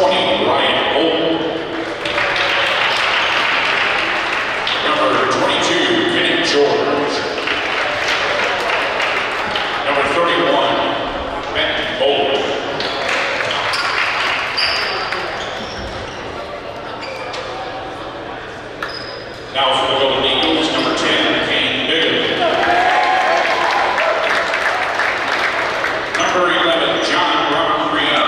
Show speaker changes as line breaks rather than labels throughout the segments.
20, Ryan Holt. Number 22, Kenneth George. Number 31, Ben Bowler. Now for the Golden Eagles, number 10, Kane Biggin. Number 11, John Robert Ria.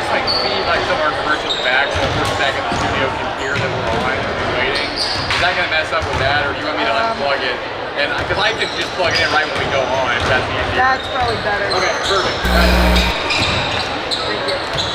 just like feed like some of our commercials back so the person back in the studio can hear that we're on and we're waiting? Is that gonna mess up with that, or do you want me to unplug it? And because I can just plug it in right when we go on, if that's easier.
That's probably better.
Okay, perfect.
Thank you.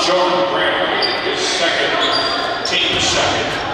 Jordan Bradley, his second, team second.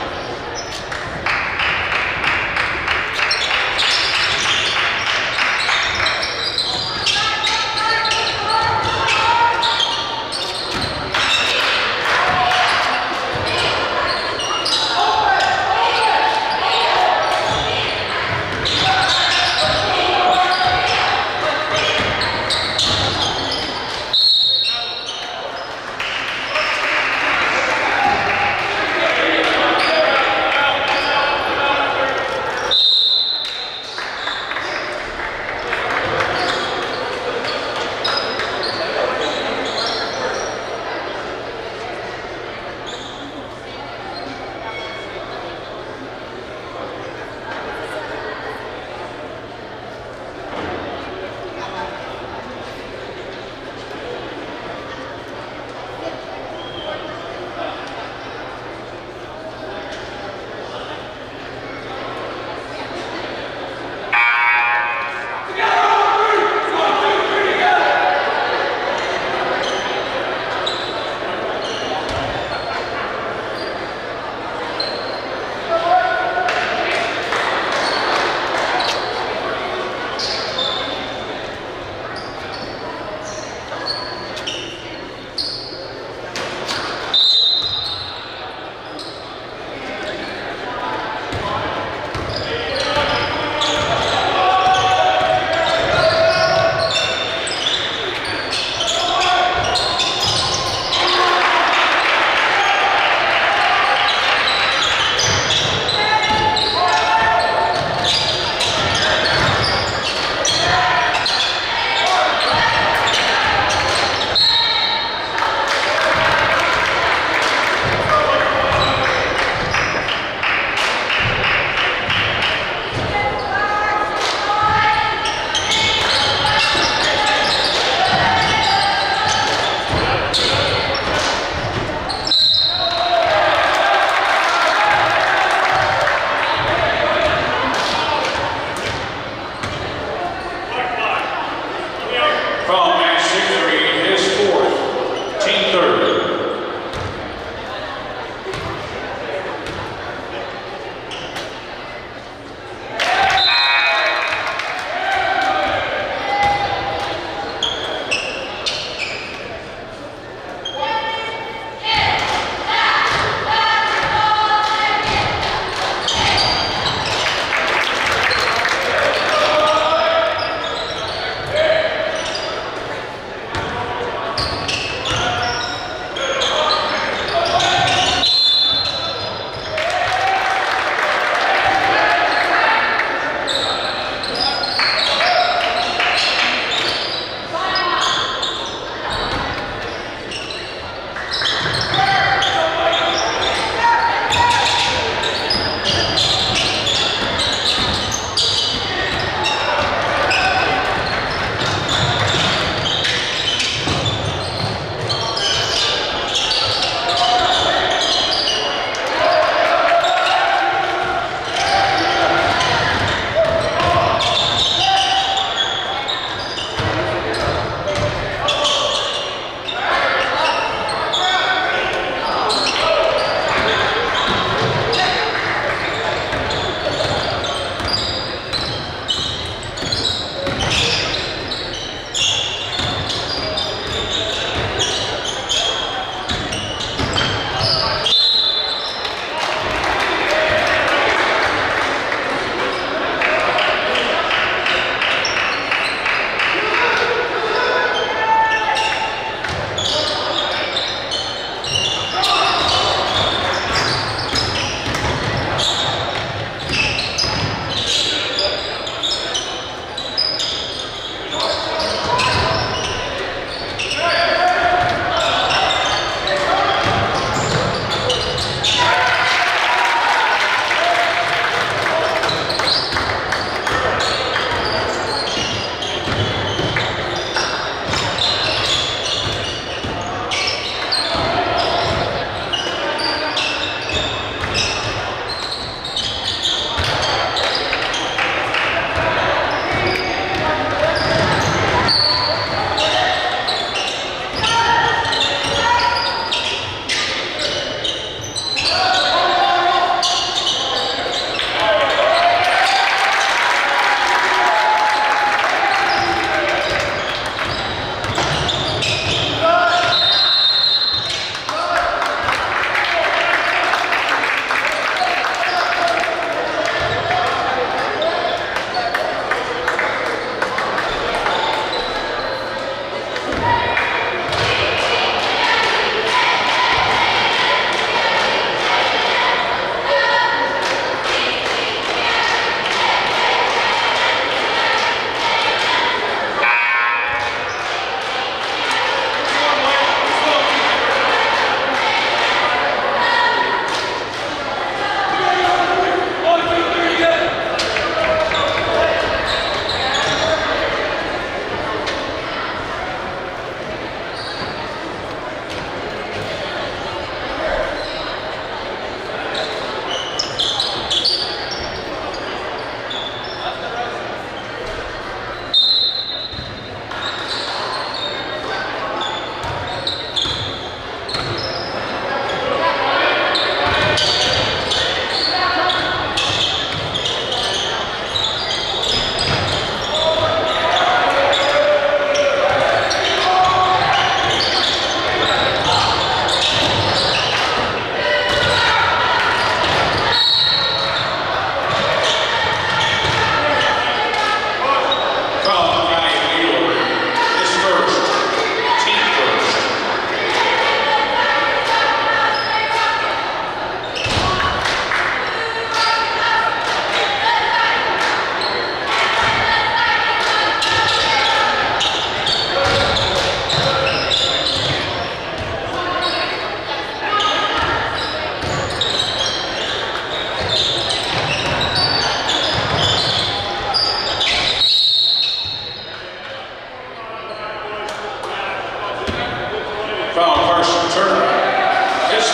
Foul match victory, his fourth, team third.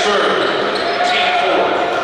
serve, team fourth.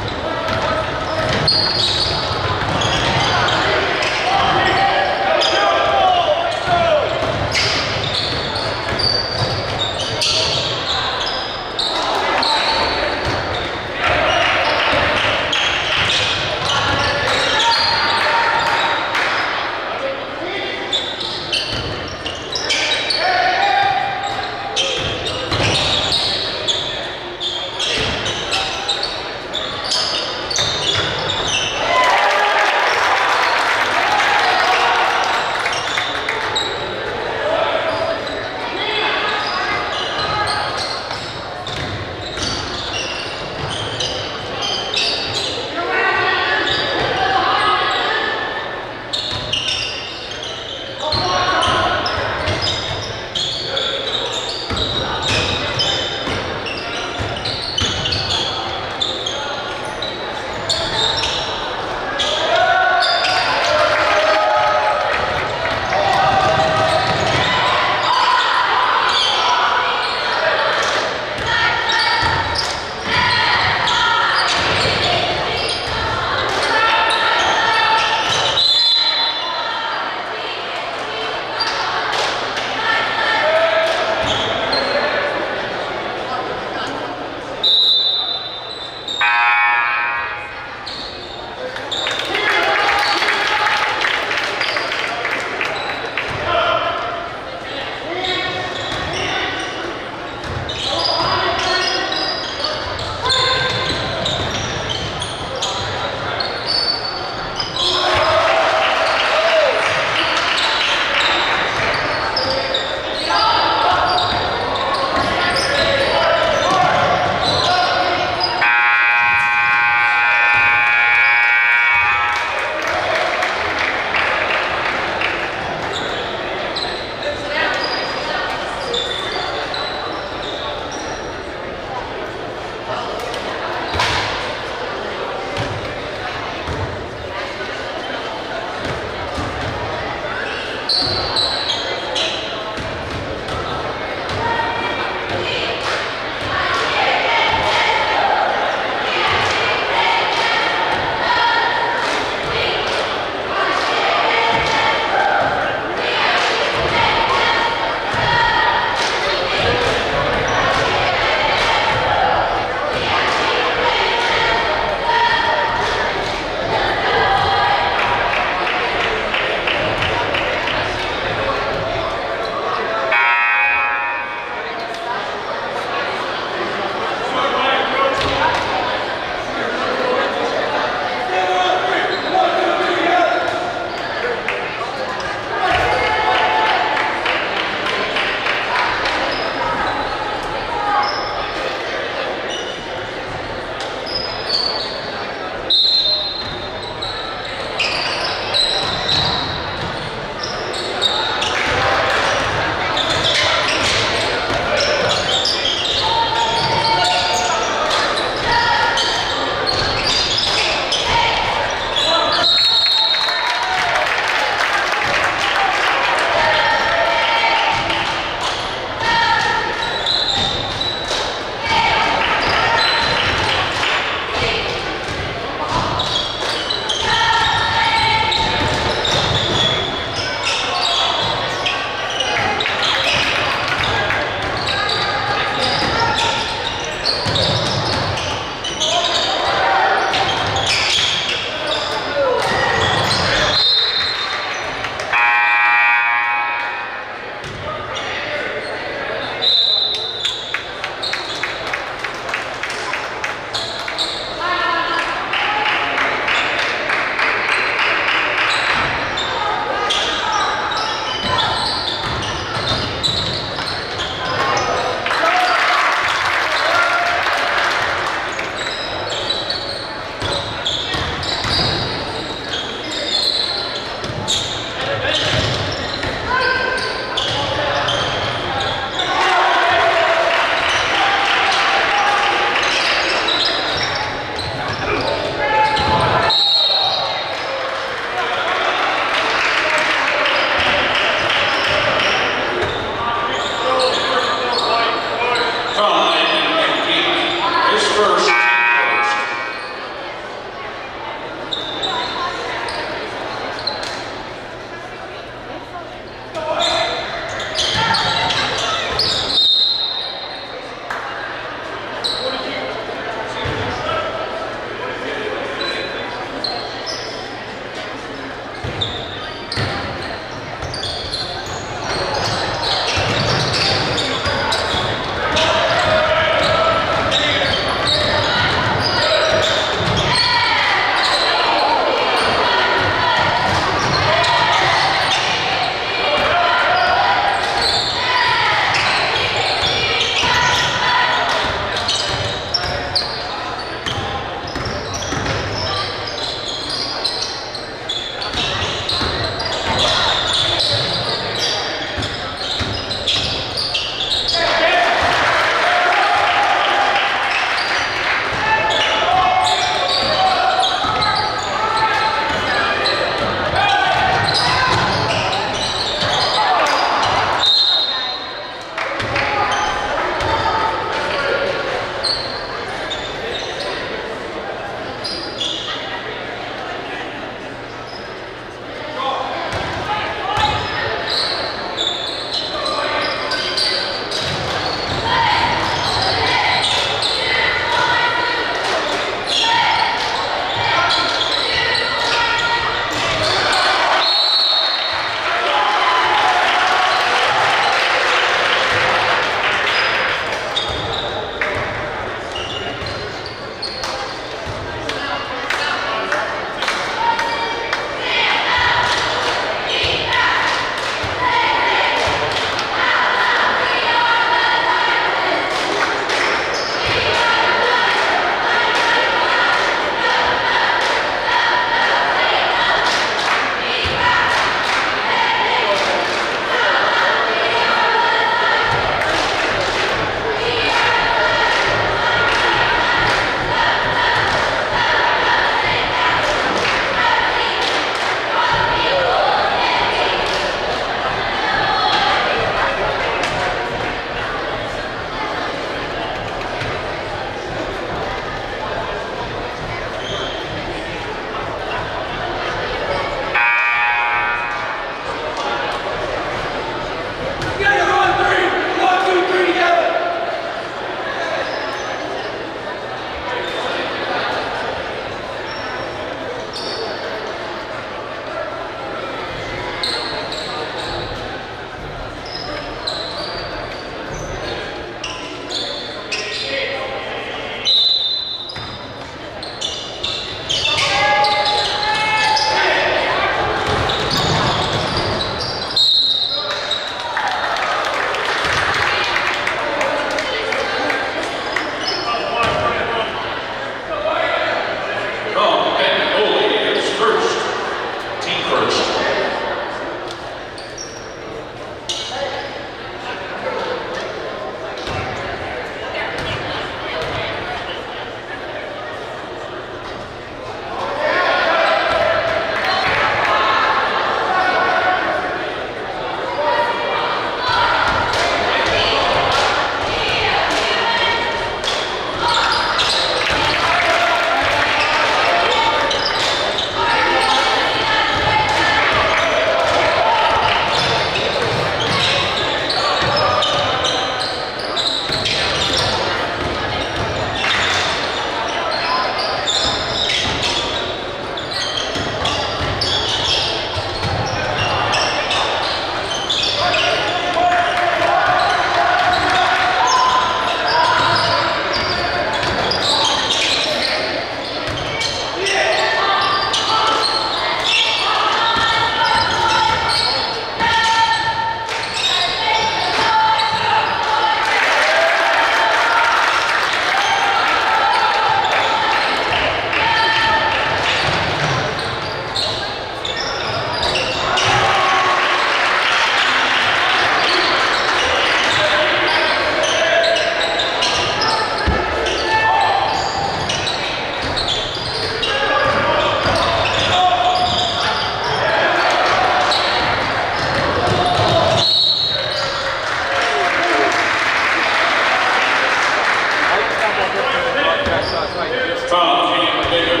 So it's like just
Foul team Bigger,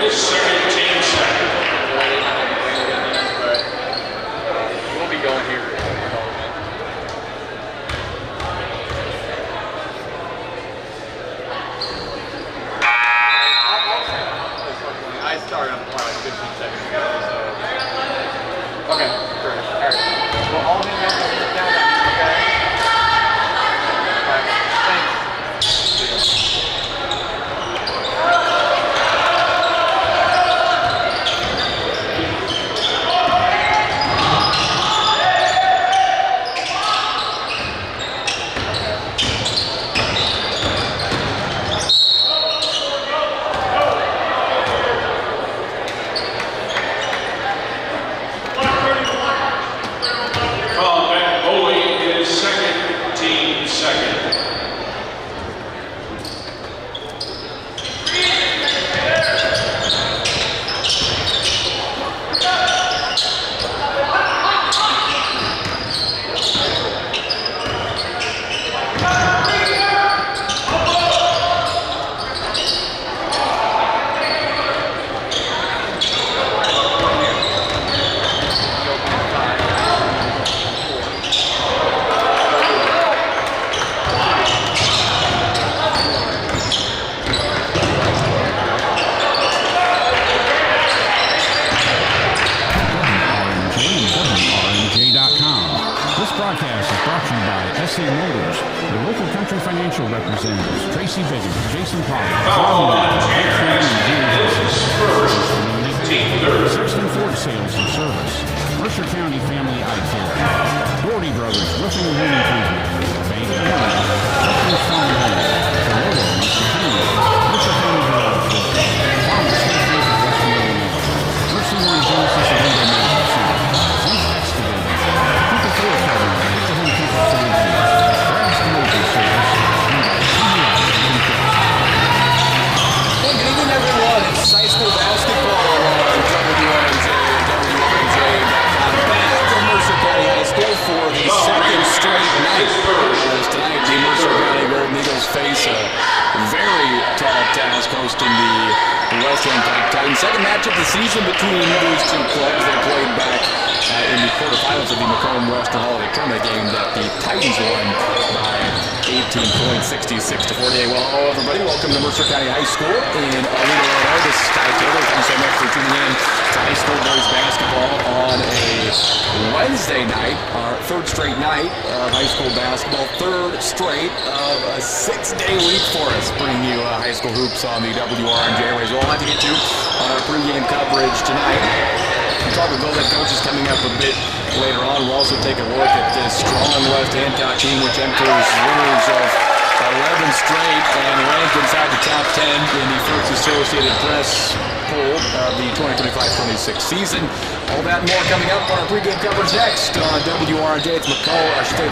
his second, team second.
but we'll be going here. I started on the clock like 15 seconds ago, so. Okay, great. All right. Well, all of you guys are down there, okay? All right, thanks.
Colin Beck Boley, his second, team second.
WRNJ.com. This broadcast is brought to you by SA Motors, your local country financial representatives, Tracy Biggins, Jason Pollard,
Foul on Terrence, his first, team third.
Sexton Ford Sales and Service, Mercer County Family Eye Care, Doherty Brothers Roofing and Home Improvement, Bank of America, Veterans Farm Home, Toyota, Mercer County Garage Works, Farmers State Bank of Western Illinois, Mercy One Genesis and Window Medical Center, Zinc Excavating, Cooper Ford Covering, Home Cooper Solutions, Brad's Motor Service, and
Well, good evening, everyone. It's high school basketball on WRNJ and WRNJ.com. Back from Mercer County High School for the second straight night. As tonight, the Mercer County Golden Eagles face a very tall task hosting the West Hancock Titans. Second match of the season between these two clubs. They played back in the quarterfinals of the Macomb Western Holiday Tournament game that the Titans won by 18 points, 66-48. Well, hello, everybody. Welcome to Mercer County High School in Alito, Illinois. This is Ty Taylor. Thanks so much for tuning in to high school boys basketball on a Wednesday night, our third straight night of high school basketball, third straight of a 6-day week for us, bringing you high school hoops on the WRNJ airways. We'll have to get to on our pregame coverage tonight. We'll talk with Golden coaches coming up a bit later on. We'll also take a look at this strong West Hancock team, which enters winners of 11 straight and ranked inside the top 10 in the First Associated Press poll of the 2025-26 season. All that and more coming up on our pregame coverage next on WRNJ. It's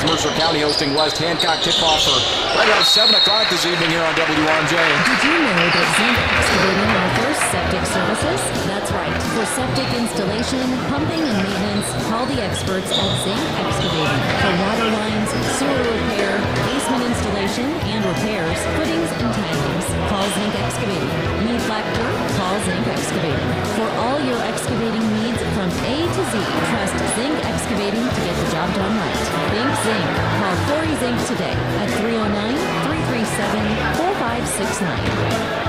Mercer County hosting West Hancock. Kickoff for right around 7 o'clock this evening here on WRNJ.
Did you know that Zinc Excavating offers septic services? That's right. For septic installation, pumping, and maintenance, call the experts at Zinc Excavating. For water lines, sewer repair, basement installation and repairs, footings and tilings, call Zinc Excavating. Need black dirt? Call Zinc Excavating. For all your excavating needs from A to Z, trust Zinc Excavating to get the job done right. Think Zinc. Call Corey Zinc today at 309-337-4569.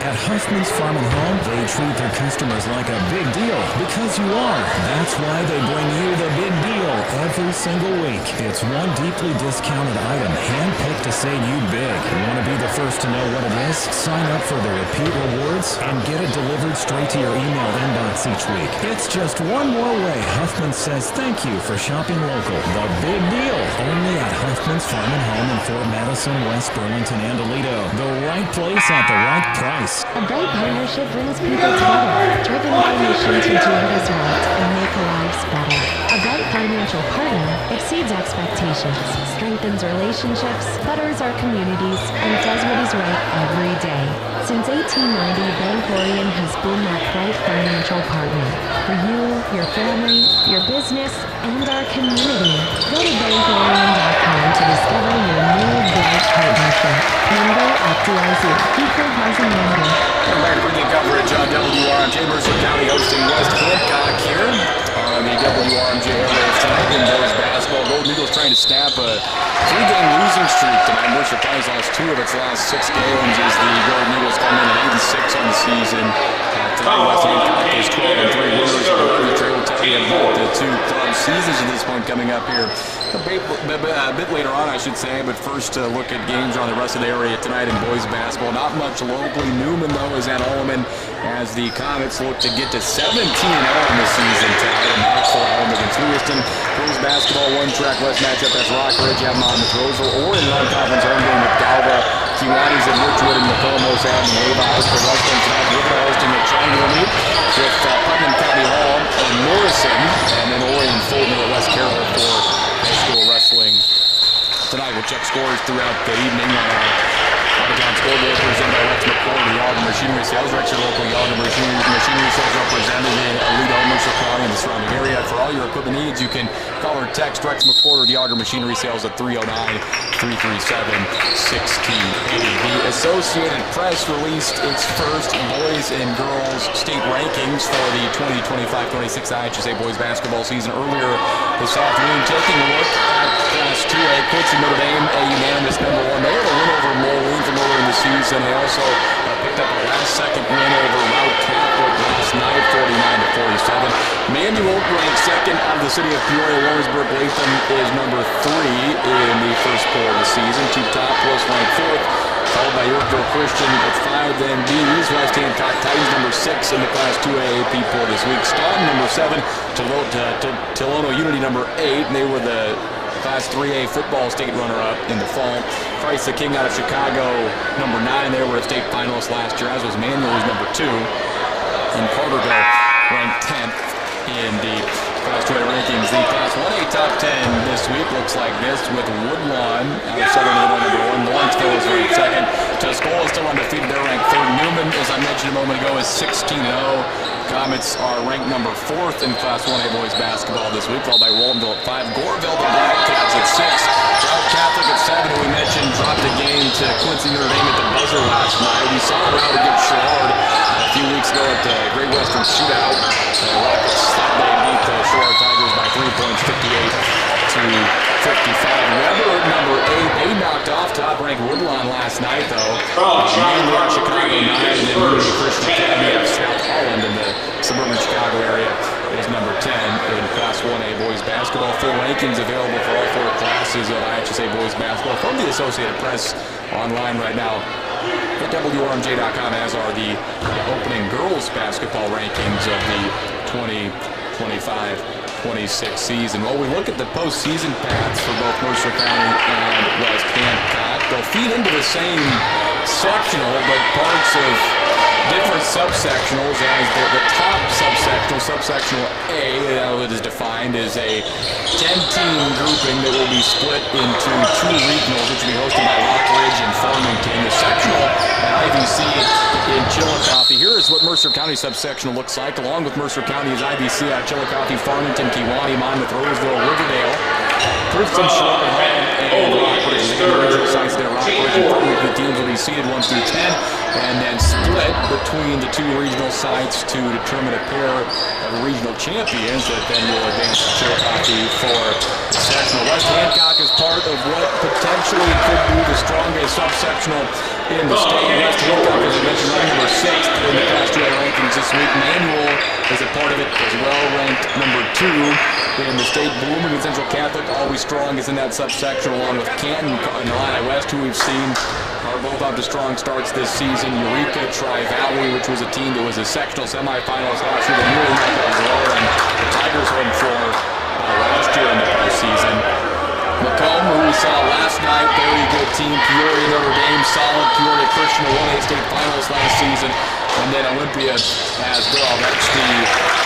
At Huffman's Farm and Home, they treat their customers like a big deal because you are. That's why they bring you the big deal every single week. It's one deeply discounted item, handpicked to save you big. Want to be the first to know what it is? Sign up for the repeat rewards and get it delivered straight to your email inbox each week. It's just one more way Huffman says thank you for shopping local. The big deal, only at Huffman's Farm and Home in Fort Madison, West Burlington, and Alito. The right place at the right price.
A bright partnership brings people together, driven by a mission to do what is right and make lives better. A bright financial partner exceeds expectations, strengthens relationships, betters our communities, and does what is right every day. Since 1890, Bank Orion has been that bright financial partner for you, your family, your business, and our community. Go to bankorion.com to discover your new bright partnership. Member FDIC, Equal Housing Lender.
Welcome back to pregame coverage on WRMJ. Mercer County hosting West Hancock here on the WRMJ airwaves tonight in boys basketball. Golden Eagles trying to snap a 3-game losing streak tonight. Mercer County's lost 2 of its last 6 games as the Golden Eagles come in at 8-6 on the season. Tonight, West Hancock is 12-3 winners of the Trail. Will tell you about the 2 club seasons at this point coming up here a bit later on, I should say. But first, look at games around the rest of the area tonight in boys basketball. Not much locally. Newman, though, is at Alleman as the Comets look to get to 17-0 in the season tonight. And back for home against Lewiston. Boys basketball, 1-track west matchup. That's Rockridge at Monmouth Roseville. Or in non-conference home game with Galva. Kiwanis at Richwood and McCombos at Nava. For wrestling tonight, we're hosting a triangle meet with Putnam County Hall and Morrison. And then Orion Fulton at West Carroll for high school wrestling. Tonight we'll check scores throughout the evening on Uptown Scoreboard presented by Lex McCord, the Yager Machinery Sales Rex, your local Yager Machinery Sales representative in Alito, Mercer County, and the surrounding area. For all your equipment needs, you can call or text Rex McCord or the Yager Machinery Sales at 309-337-1680. The Associated Press released its first boys and girls state rankings for the 2025-26 IHSA boys basketball season earlier this afternoon. Taking a look at Class 2A, Quincy Notre Dame, a unanimous number 1. They had a win over Moline from earlier in the season. They also picked up a last-second win over Route Catholic last night, 49-47. Manuel ranked second out of the city of Peoria. Lawrenceburg Latham is number 3 in the first poll of the season. Two Topless ranked 4th, followed by Yorkville Christian at 5. Then Bees, West Hancock Titans number 6 in the Class 2A AP poll this week. Staunton number 7, Tolono Unity number 8, and they were the Class 3A football state runner-up in the fall. Christ the King out of Chicago, number 9. They were a state finalist last year, as was Manuel, who's number 2. And Carterville ranked 10th in the Class 2A rankings. The Class 1A top 10 this week looks like this, with Woodlawn out of Southern Illinois number 1. Lawrenceville is ranked 2nd. Tuscola is still undefeated. They're ranked 3rd. Newman, as I mentioned a moment ago, is 16-0. Comets are ranked number 4th in Class 1A boys basketball this week, followed by Rolandville at 5. Goreville, the Blackcaps at 6. Route Catholic at 7, who we mentioned, dropped a game to Quincy Notre Dame at the buzzer last night. We saw Route against Sherrard a few weeks ago at the Great Western Shootout. They beat the Sherrard Tigers by 3 points, 58-55. Weber, number 8, they knocked off top-ranked Woodlawn last night, though. Mainly on Chicago 9, and then Unity Christian Academy of South Holland in the suburban Chicago area is number 10 in Class 1A boys basketball. Full rankings available for all 4 classes of IHSA boys basketball from the Associated Press online right now at WRMJ.com, as are the opening girls basketball rankings of the 2025-26 season. Well, we look at the postseason paths for both Mercer County and West Hancock. They'll feed into the same sectional, but parts of different subsectionals, as the top subsectional A, it is defined as a 10-team grouping that will be split into 2 regionals, which will be hosted by Rockridge and Farmington. The sectional at IVC in Chillicothe. Here is what Mercer County subsectional looks like. Along with Mercer County is IVC at Chillicothe, Farmington, Kewanee, Monmouth, Roseville, Riverdale, Princeton, Sherrard, and Rockridge. The original sites there, Rockridge and Farmington teams will be seeded 1 through 10, and then split between the 2 regional sites to determine a pair of regional champions that then will advance to Chillicothe for the sectional. West Hancock is part of what potentially could be the strongest subsectional in the state. West Hancock, as I mentioned, ranked number 6th in the Class 2A rankings this week. Manuel is a part of it as well, ranked number 2 in the state. Bloomington Central Catholic, always strong, is in that subsection, along with Canton and Illini West, who we've seen are both off to strong starts this season. Eureka, Tri-Valley, which was a team that was a sectional semifinalist last year, they nearly made it as well, and the Tigers home floor last year in the postseason. Macomb, who we saw last night, very good team. Peoria, Notre Dame, solid. Peoria Christian, a 1A state finalist last season. And then Olympia as well. That's the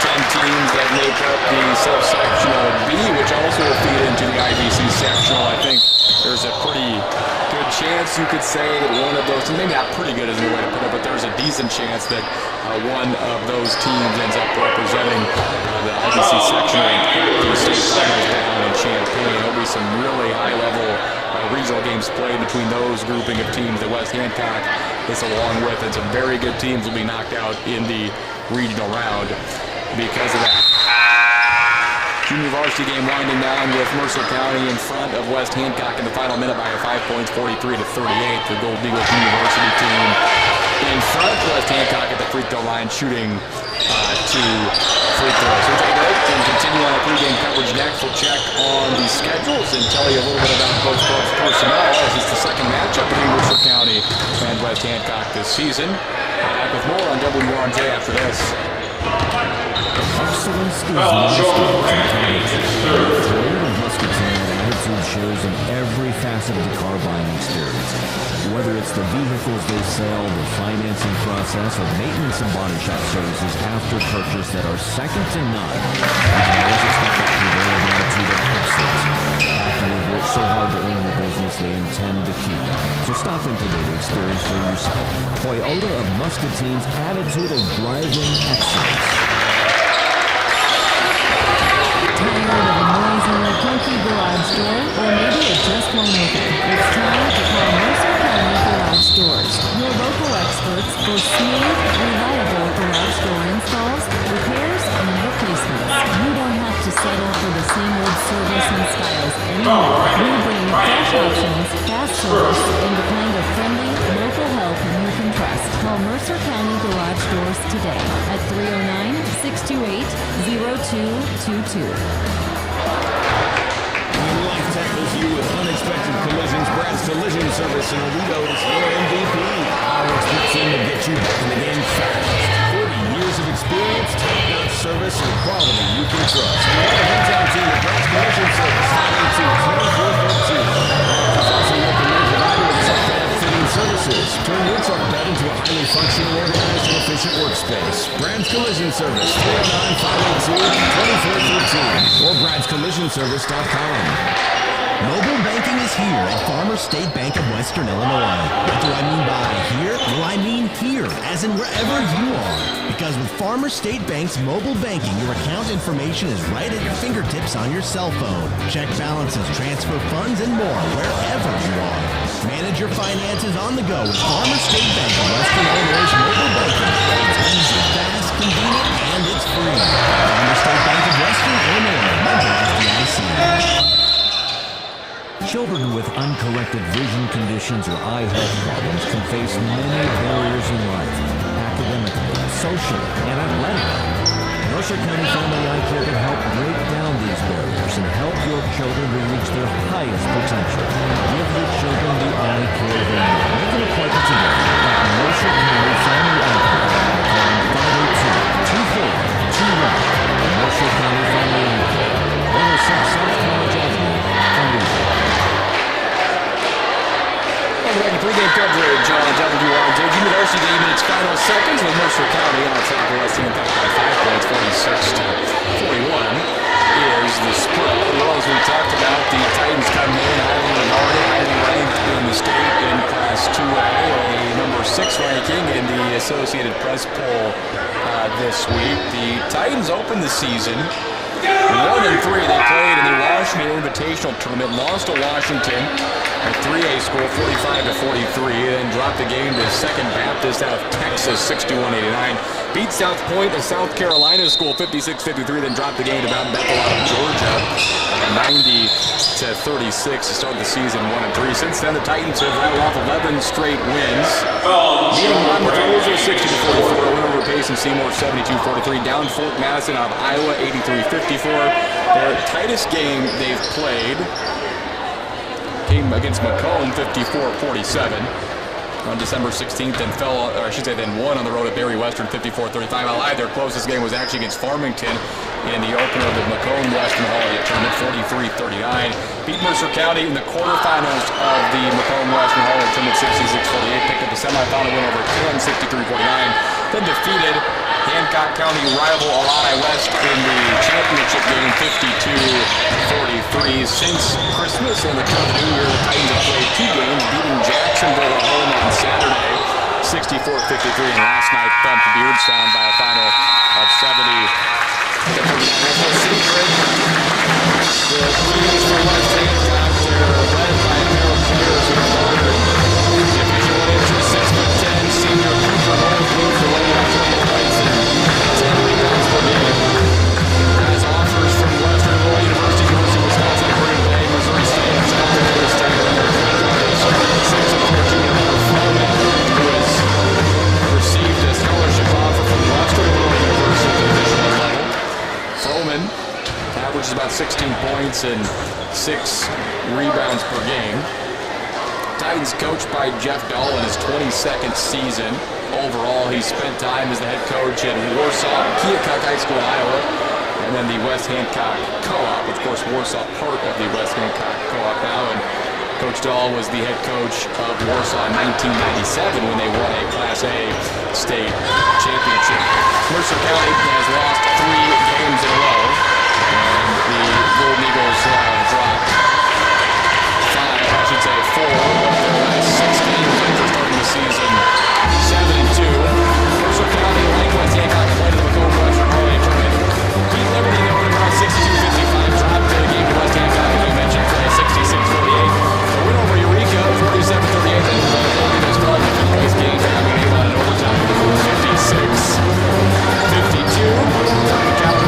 10 teams that make up the subsectional B, which also will feed into the IVC sectional. I think there's a pretty good chance, you could say, that one of those, maybe not pretty good is the way to put it, but there's a decent chance that one of those teams ends up representing the IVC sectional at the state finals down in Champaign. There'll be some really high-level regional games played between those grouping of teams that West Hancock is along with, and some very good teams will be knocked out in the regional round because of that. Junior varsity game winding down with Mercer County in front of West Hancock in the final minute by 5 points, 43-38. The Gold Eagles University team in front. West Hancock at the free throw line shooting 2 free throws. We'll take a break and continue on our pregame coverage next. We'll check on the schedules and tell you a little bit about both clubs' personnel as it's the second matchup between Mercer County and West Hancock this season. Back with more on WRJ after this.
Excellence is Toyota Muscatine attitude shows in every facet of the car buying experience. Whether it's the vehicles they sell, the financing process, or maintenance and body shop services after purchase that are second to none, you can always expect that prevailing attitude of excellence. After they've worked so hard to earn the business they intend to keep. So stop in today to experience for yourself Toyota of Muscatine's attitude of driving excellence.
Tired of a noisy, clunky garage door? Or maybe it just won't open. It's time to call Mercer County Garage Doors. Your local experts for smooth, reliable garage door installs, repairs, and replacements. You don't have to settle for the same old service and styles anymore. We bring fresh options, fast service, and the kind of friendly, local help you can trust. Call Mercer County Garage Doors today at 309-628-0222.
When life tackles you with unexpected collisions, Brad's Collision Service in Aledo is your MVP. Our expert team will get you back in the game fast. 40 years of experience, top-notch service, and quality you can trust. We have a hometown team at Brad's Collision Service, 582-2442. It's also recommended provider of truck bed fitting services. Turn your truck bed into a highly functional, organized, and efficient workspace. Brad's Collision Service, 309-582-2413 or Brad'sCollisionService.com. Mobile banking is here at Farmers State Bank of Western Illinois. What do I mean by here? Well, I mean here, as in wherever you are. Because with Farmers State Bank's mobile banking, your account information is right at your fingertips on your cell phone. Check balances, transfer funds, and more wherever you are. Manage your finances on the go with Farmers State Bank of Western Illinois' mobile banking. It's easy, fast, convenient, and it's free. Farmers State Bank of Western Illinois, member FDIC.
Children with uncorrected vision conditions or eye health problems can face many barriers in life, academically, socially, and athletically. Mercer County Family Eye Care can help break down these barriers and help your children to reach their highest potential. Give your children the eye care they need. Make an appointment today at Mercer County Family Eye Care. Call 582-2421. Mercer County Family Eye Care. 106 South College Avenue, Aledo.
Welcome back to pregame coverage on WRJ. University game in its final seconds with Mercer County on top of West Hancock by 5 points, 46-41 is the spread. Well, as we talked about, the Titans come in highly ranked in the state in Class 2A, a number 6 ranking in the Associated Press poll this week. The Titans opened the season 1-3. They played in the Washington Invitational Tournament, lost to Washington, a 3A score, 45-43, then dropped the game to Second Baptist out of Texas, 61-89. Beat South Point, a South Carolina school, 56-53, then dropped the game to Mount Bethel out of Georgia, 90-36 to start the season, 1-3. Since then, the Titans have rattled off 11 straight wins, beating Monmouth Rosa 60-44, win over Payson Seymour 72-43, down Fort Madison out of Iowa 83-54. Their tightest game they've played came against Macomb 54-47 on December 16th, and then won on the road at Barry Western 54-35. I lied, their closest game was actually against Farmington in the opener of the Macomb Western Holiday Tournament, 43-39. Beat Mercer County in the quarterfinals of the Macomb Western Holiday Tournament, 66-48. Picked up a semifinal win over 10, 63-49. Then defeated Hancock County rival Illini West in the championship game, 52-43. Since Christmas and the New Year, the Titans have played 2 games, beating Jacksonville at home on Saturday, 64-53, and last night thumped Beardstown by a final of 70. The Queens for West Hancock, they're led by Harold 16 points and 6 rebounds per game. Titans coached by Jeff Dahl in his 22nd season. Overall, he spent time as the head coach at Warsaw, Keokuk High School, Iowa, and then the West Hancock Co-op. Of course, Warsaw part of the West Hancock Co-op now, and Coach Dahl was the head coach of Warsaw in 1997 when they won a Class A state championship. Mercer County has lost 3 games in a row, and the Golden Eagles have dropped 4 of their last 6 games after starting the season 7-2. Mercer County, like West Hancock, played in the Gold Rush Holiday Tournament. Beat Liberty though in around 62-55. Dropped the game to West Hancock, as we mentioned, for a 66-48. The win over Eureka, 47-38. And the Golden Eagles fell in the fifth place game. They have been able in overtime, 56-52.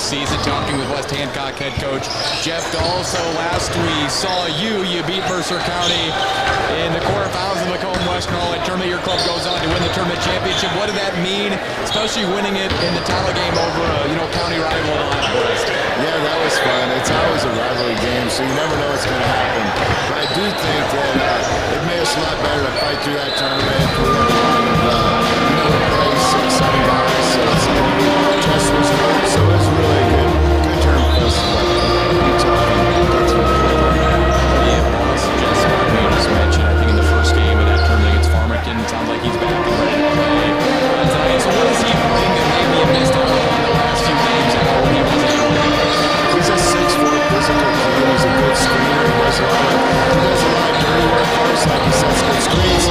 this season, talking with West Hancock head coach Jeff Dahl. So last we saw you beat Mercer County in the quarterfinals of the Macomb Western All-League tournament. Your club goes on to win the tournament championship. What did that mean, especially winning it in the title game over a county rival in Atlanta West?
Yeah, that was fun. It's always a rivalry game, so you never know what's going to happen. But I do think that it made us a lot better to fight through that tournament. We had a lot of, play 6, 7 guys, so it's Jess was hurt, so it was really a good term for us. But that's really good.
Yeah, boss, Jess, we just mentioned, I think in the first game of that tournament against Farmington, it sounds like he's back and ready to play tonight. So what does he bring that maybe you missed out on the last few games out when he wasn't able to play?
He's a 6'4" physical kid. He's a good screener. He does a lot of dirty work for us. Like he sets good screens,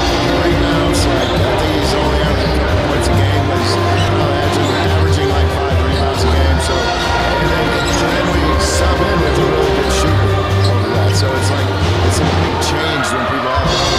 rebounds. Like I think he's only averaging a couple points a game, but he's averaging like 5 rebounds a game. So and then we sub in with a really good shooter over that. So it's like it's a big change when people have that.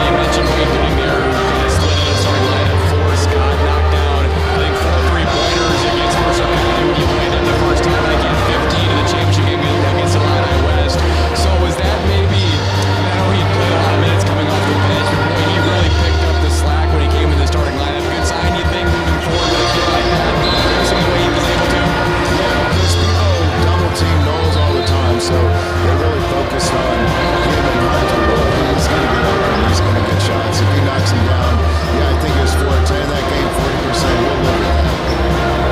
You mentioned Wade getting there, kind of slid in the starting lineup for Scott, knocked down, I think 4 3-pointers against Mercer County when you played them the first time. I think he had 15 in the championship game against Illini West. So was that maybe, I know he played a lot of minutes coming off the bench, but boy, he really picked up the slack when he came in the starting lineup. Good sign, you think, moving forward with a kid like that, some way he was able to?
Yeah, because people double team Knowles all the time, so they're really focused on him and Hunter. He's going to get open, he's going to get shots. If he knocks him down, yeah, I think it was 4-10 that game, 40%. We'll live with that.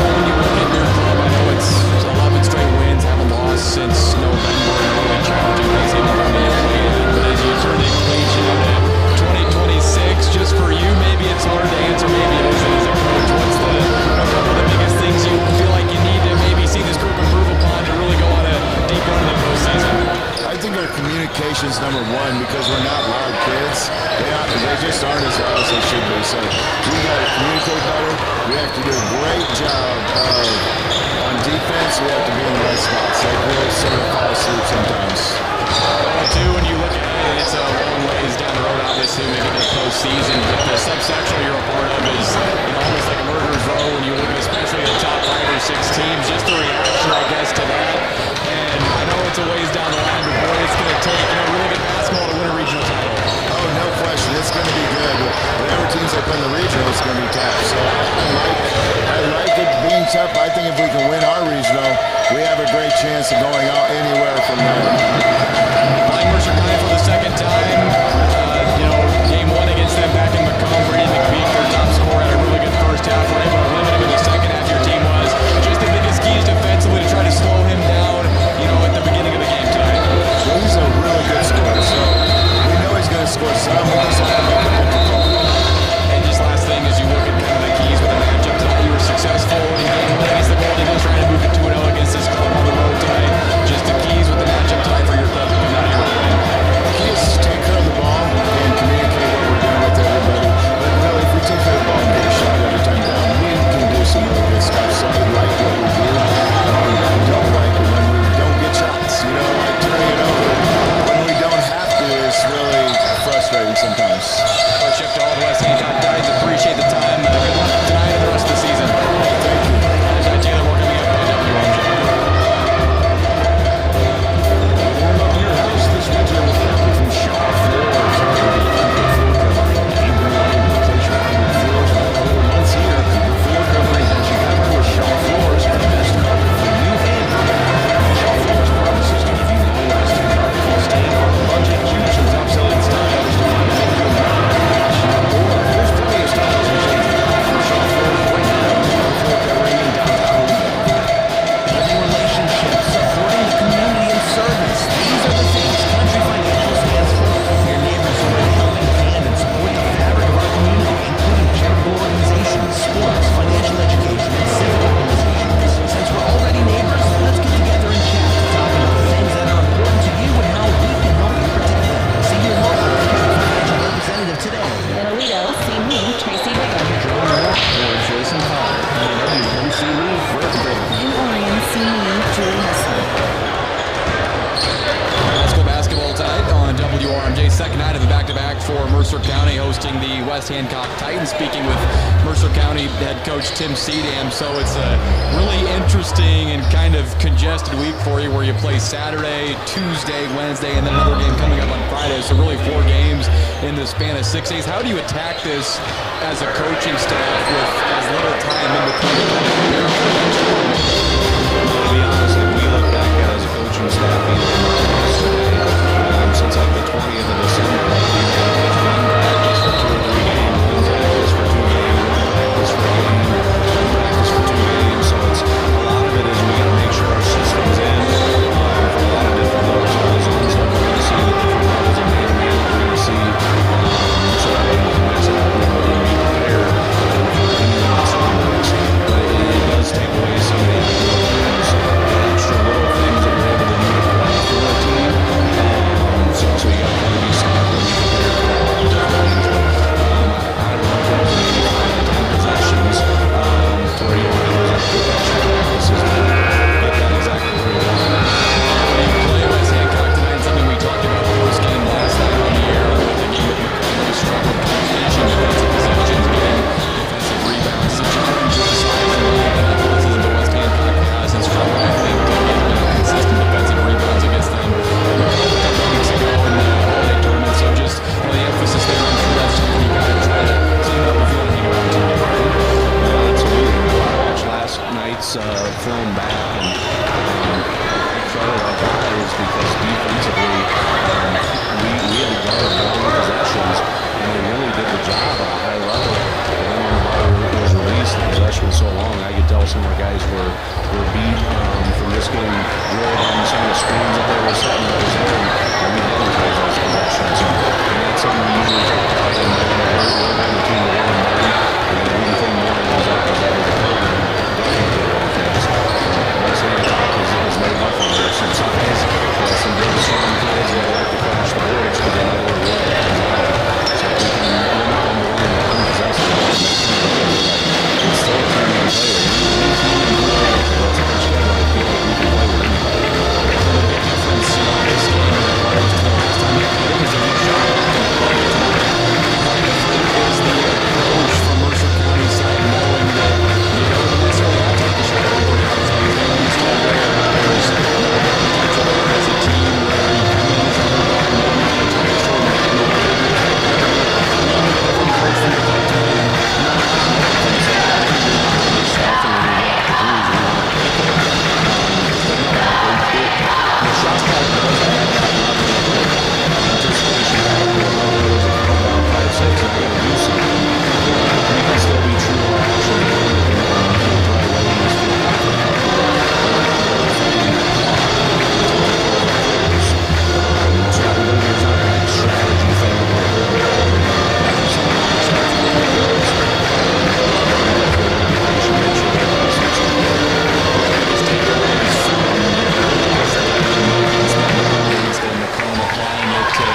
When you look at your club, I know it's 11 straight wins, haven't lost since November, and really challenging things even from the end. But as you turn the equation into 2026, just for you, maybe it's hard to answer, maybe it isn't as a coach. What's a couple of the biggest things you feel like you need to maybe see this group improve upon to really go on a deep run in the postseason?
I think our communication's number one because we're not loud kids. They just aren't as loud as they should be. So we got to communicate better. We have to do a great job on defense. We have to be in the right spots. Like we'll sort of fall asleep sometimes.
Too, when you look at it, it's a long ways down the road, obviously, maybe the postseason, but the subsection you're a part of is almost like a murderer's row when you look at especially the top 5 or 6 teams, just the reaction, I guess, to that. And I know it's a ways down the line, but boy, it's going to take really good basketball to win a regional title.
Oh, no question. It's going to be good. Whatever teams that play in the regional, it's going to be tough. So I like it being tough. I think if we can win our regional, we have a great chance of going out anywhere from there.
Playing Mercer County for the second time. Game 1 against them back in Macomb. Brady McPeak, their top scorer, had a really good first half. We're able to limit him in the second half. Your team was just the biggest keys defensively to try to slow him down, at the beginning of the game tonight.
Well, he's a really good scorer, so we know he's going to score some. We just have to make it difficult.
And just last thing, as you look at kind of the keys with the matchup tonight, you were successful in game 1 against the Golden Eagles, trying to move it 2-0 against this club on the road tonight. Just the keys with the matchup tonight for your club to come out here with a win.
The key is to take care of the ball and communicate
for Mercer County hosting the West Hancock Titans. Speaking with Mercer County head coach Tim Seedam. So it's a really interesting and kind of congested week for you, where you play Saturday, Tuesday, Wednesday, and then another game coming up on Friday. So really 4 games in the span of 6 days. How do you attack this as a coaching staff with as little time in between to kind of prepare for the next one?
To be honest, if we look back at as a coaching staff, since like the 20th of December, we've had one practice for 2 or 3 games, one practice for 2 games, one practice for a game, one practice for 2 games. So it's a lot of it is we got to make sure our system's in for a lot of different levels of zones that we're going to see, the different levels of man-to-man that we're going to see, so that way we can mix it up and we're going to be prepared for any of the storms. But it does take away some of the extra little things that we're able to do for our team. So you got to kind of be smart when you prepare for all those things. I don't know if it was 85 to 10 possessions to where you want to use extra practices to get that exactly where you want it.
When you play West Hancock tonight, something we talked about post game last night on the air, with the game that really struggled with combination, defensive possessions, getting defensive rebounds. The challenge with the size and the athleticism that West Hancock has, and struggled, I think, to get consistent defensive rebounds against them. A couple weeks ago in the holiday tournament, so just the emphasis there, I'm sure that's something you got to try to clean up if you want to hang around too.
Absolutely. I watched last night's film back, and credit our guys because defensively we had a guard long possessions, and they really did the job at a high level. And then when the ball was released, the possession was so long, I could tell some of our guys were beat from just getting drilled on some of the screens that they were setting up his own, and we didn't take those possessions. And that's something we usually take pride in, working the team to win and win. And anything more than those up is that was a program definitely good offense. West Hancock is no different. There's some size, there's some big strong kids that like to crash the boards because they know where the world comes out of. So if we can limit them to only one possession, it's still a team to play with. We can play with those kind of schedule. I feel like we can play with anybody.
The big difference in this game and the last time you played was a good shot. What do you think is the approach from Mercer County side, knowing that you don't necessarily have to take the shot over as these games go there, but there's no potential there as a team where you come in as a underdog, maybe you can take a short and make it a little bit different approach from the club today.
The shot clock does have that level of anticipation that there's a couple down 5-6 and I got to do something. We can still be true to our action and try to lay this field out for a couple of so there's not like a strategy thing that we're doing. So we just have to look at those. We should make sure that we see something. Just take it away from and Macomb applying it to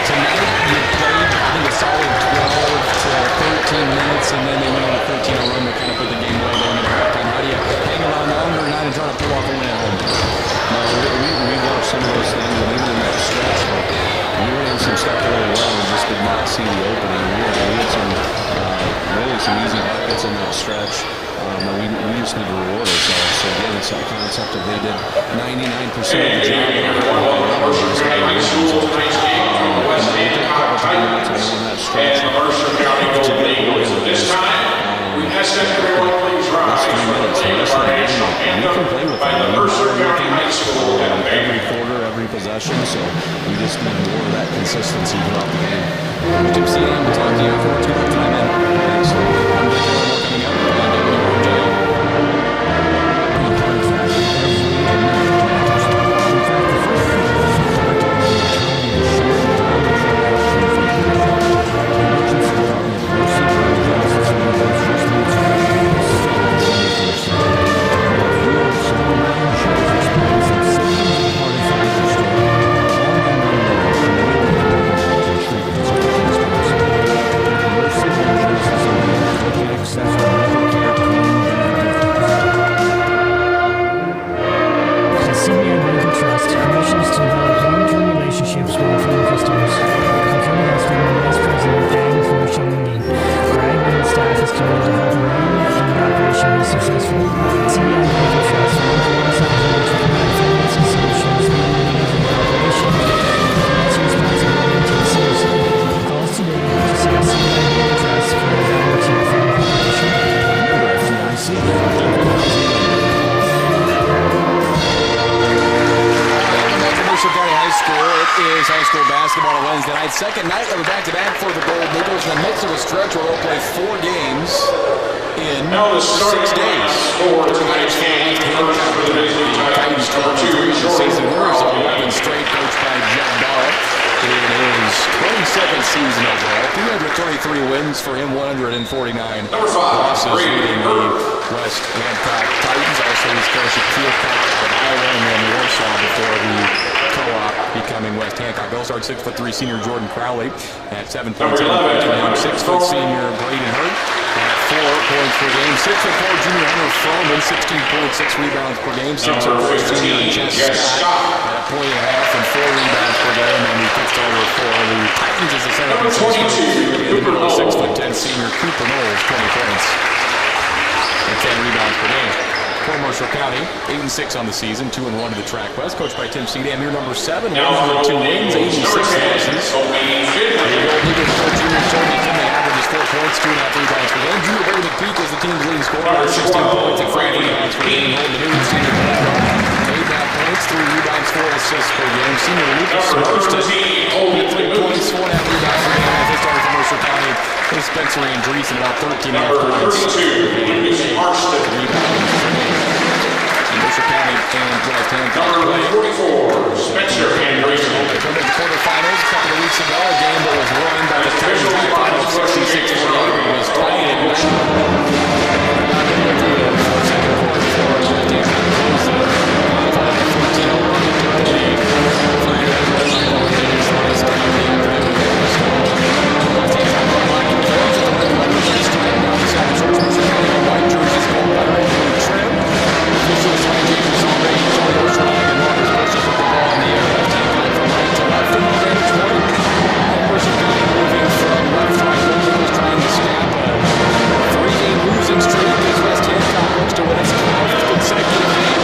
tonight. You played, I think, a solid 12 to 13 minutes, and then they went on a 13-0 run to kind of put the game away going into halftime. How do you hang around longer tonight and try to pull off a win at home? No, we watched some of those things, and even in that stretch, we were in some stuff really well and just did not see the opening. We had some really some easy buckets in that stretch. We just need to reward ourselves. So again, it's that concept of they did 99% of the job.
And the Mercer County Golden Eagles. At this time, we ask that everyone please rise for the playing of our national anthem by the Mercer County High School Band.
Every quarter, every possession, so we just need more of that consistency throughout the game.
Jim Seedam, we'll talk to you afterwards. Good luck tonight, man.
Thanks.
I'm Dick Elmore coming up.
Mercy,
Northwest High School basketball on Wednesday night. Second night of a back-to-back for the Golden Eagles in the midst of a stretch where they'll play 4 games in 6 days.
For tonight's game,
The Titans 12-3 on the season. Winners of 11 straight, coached by Jeff Barr. In his 22nd season overall, 333 wins for him, 149 losses, leading the West Hancock Titans. Also, he's coached at Keokuk of Iowa and then Warsaw before the co-op becoming West Hancock. All-star 6'3" senior Jordan Crowley at 7 points. 6-foot senior Braden Hurt at 4 points per game. 6'4" junior Hunter Froman, 16.6 rebounds per game. 6'4" senior Jess Scott at a point and a half and 4 rebounds per game. And the fifth starter for the Titans is the center.
Number 22,
in the middle,
Cooper
6'10" senior Cooper Knowles, 20 points and 10 rebounds per game. For Mercer County, 8-6 on the season, 2-1 to the Track West. Coached by Tim Seedham, year number 7, 102 wins, 86 losses. The Golden Eagles for junior Tony Finley averages 4 points, 2.5 rebounds per game. Junior Brady McPeak was the team's leading scorer with 16 points and 5 rebounds per game. Holden Newton, senior 8.5 points, 3 rebounds, 4 assists per game. Senior Lucas Marston, 3 points, 4.5 rebounds per game. As they started for Mercer County, with Spencer Andreessen about 13.5 points. Mercer County and West Hancock play.
Number 44, Spencer Andreessen.
They come to the quarterfinals a couple of weeks ago, a game that was won by the Titans by a final of 66-48. It was tied at 9. Second quarter for West Hancock closed the 14-0 run to the lead. West Hancock unlocking fans at the red letters and striking down the side of Church. Mercer County in white jerseys going by the trim. Officials like James Already, Joey Oshlag, and Marcus Bishop with the ball in the air. Left Hancock from right to left in the advantage point. And Mercer County moving from left to right. Golden Eagles trying to snap a 3-game losing streak as West Hancock looks to win its 12th consecutive game.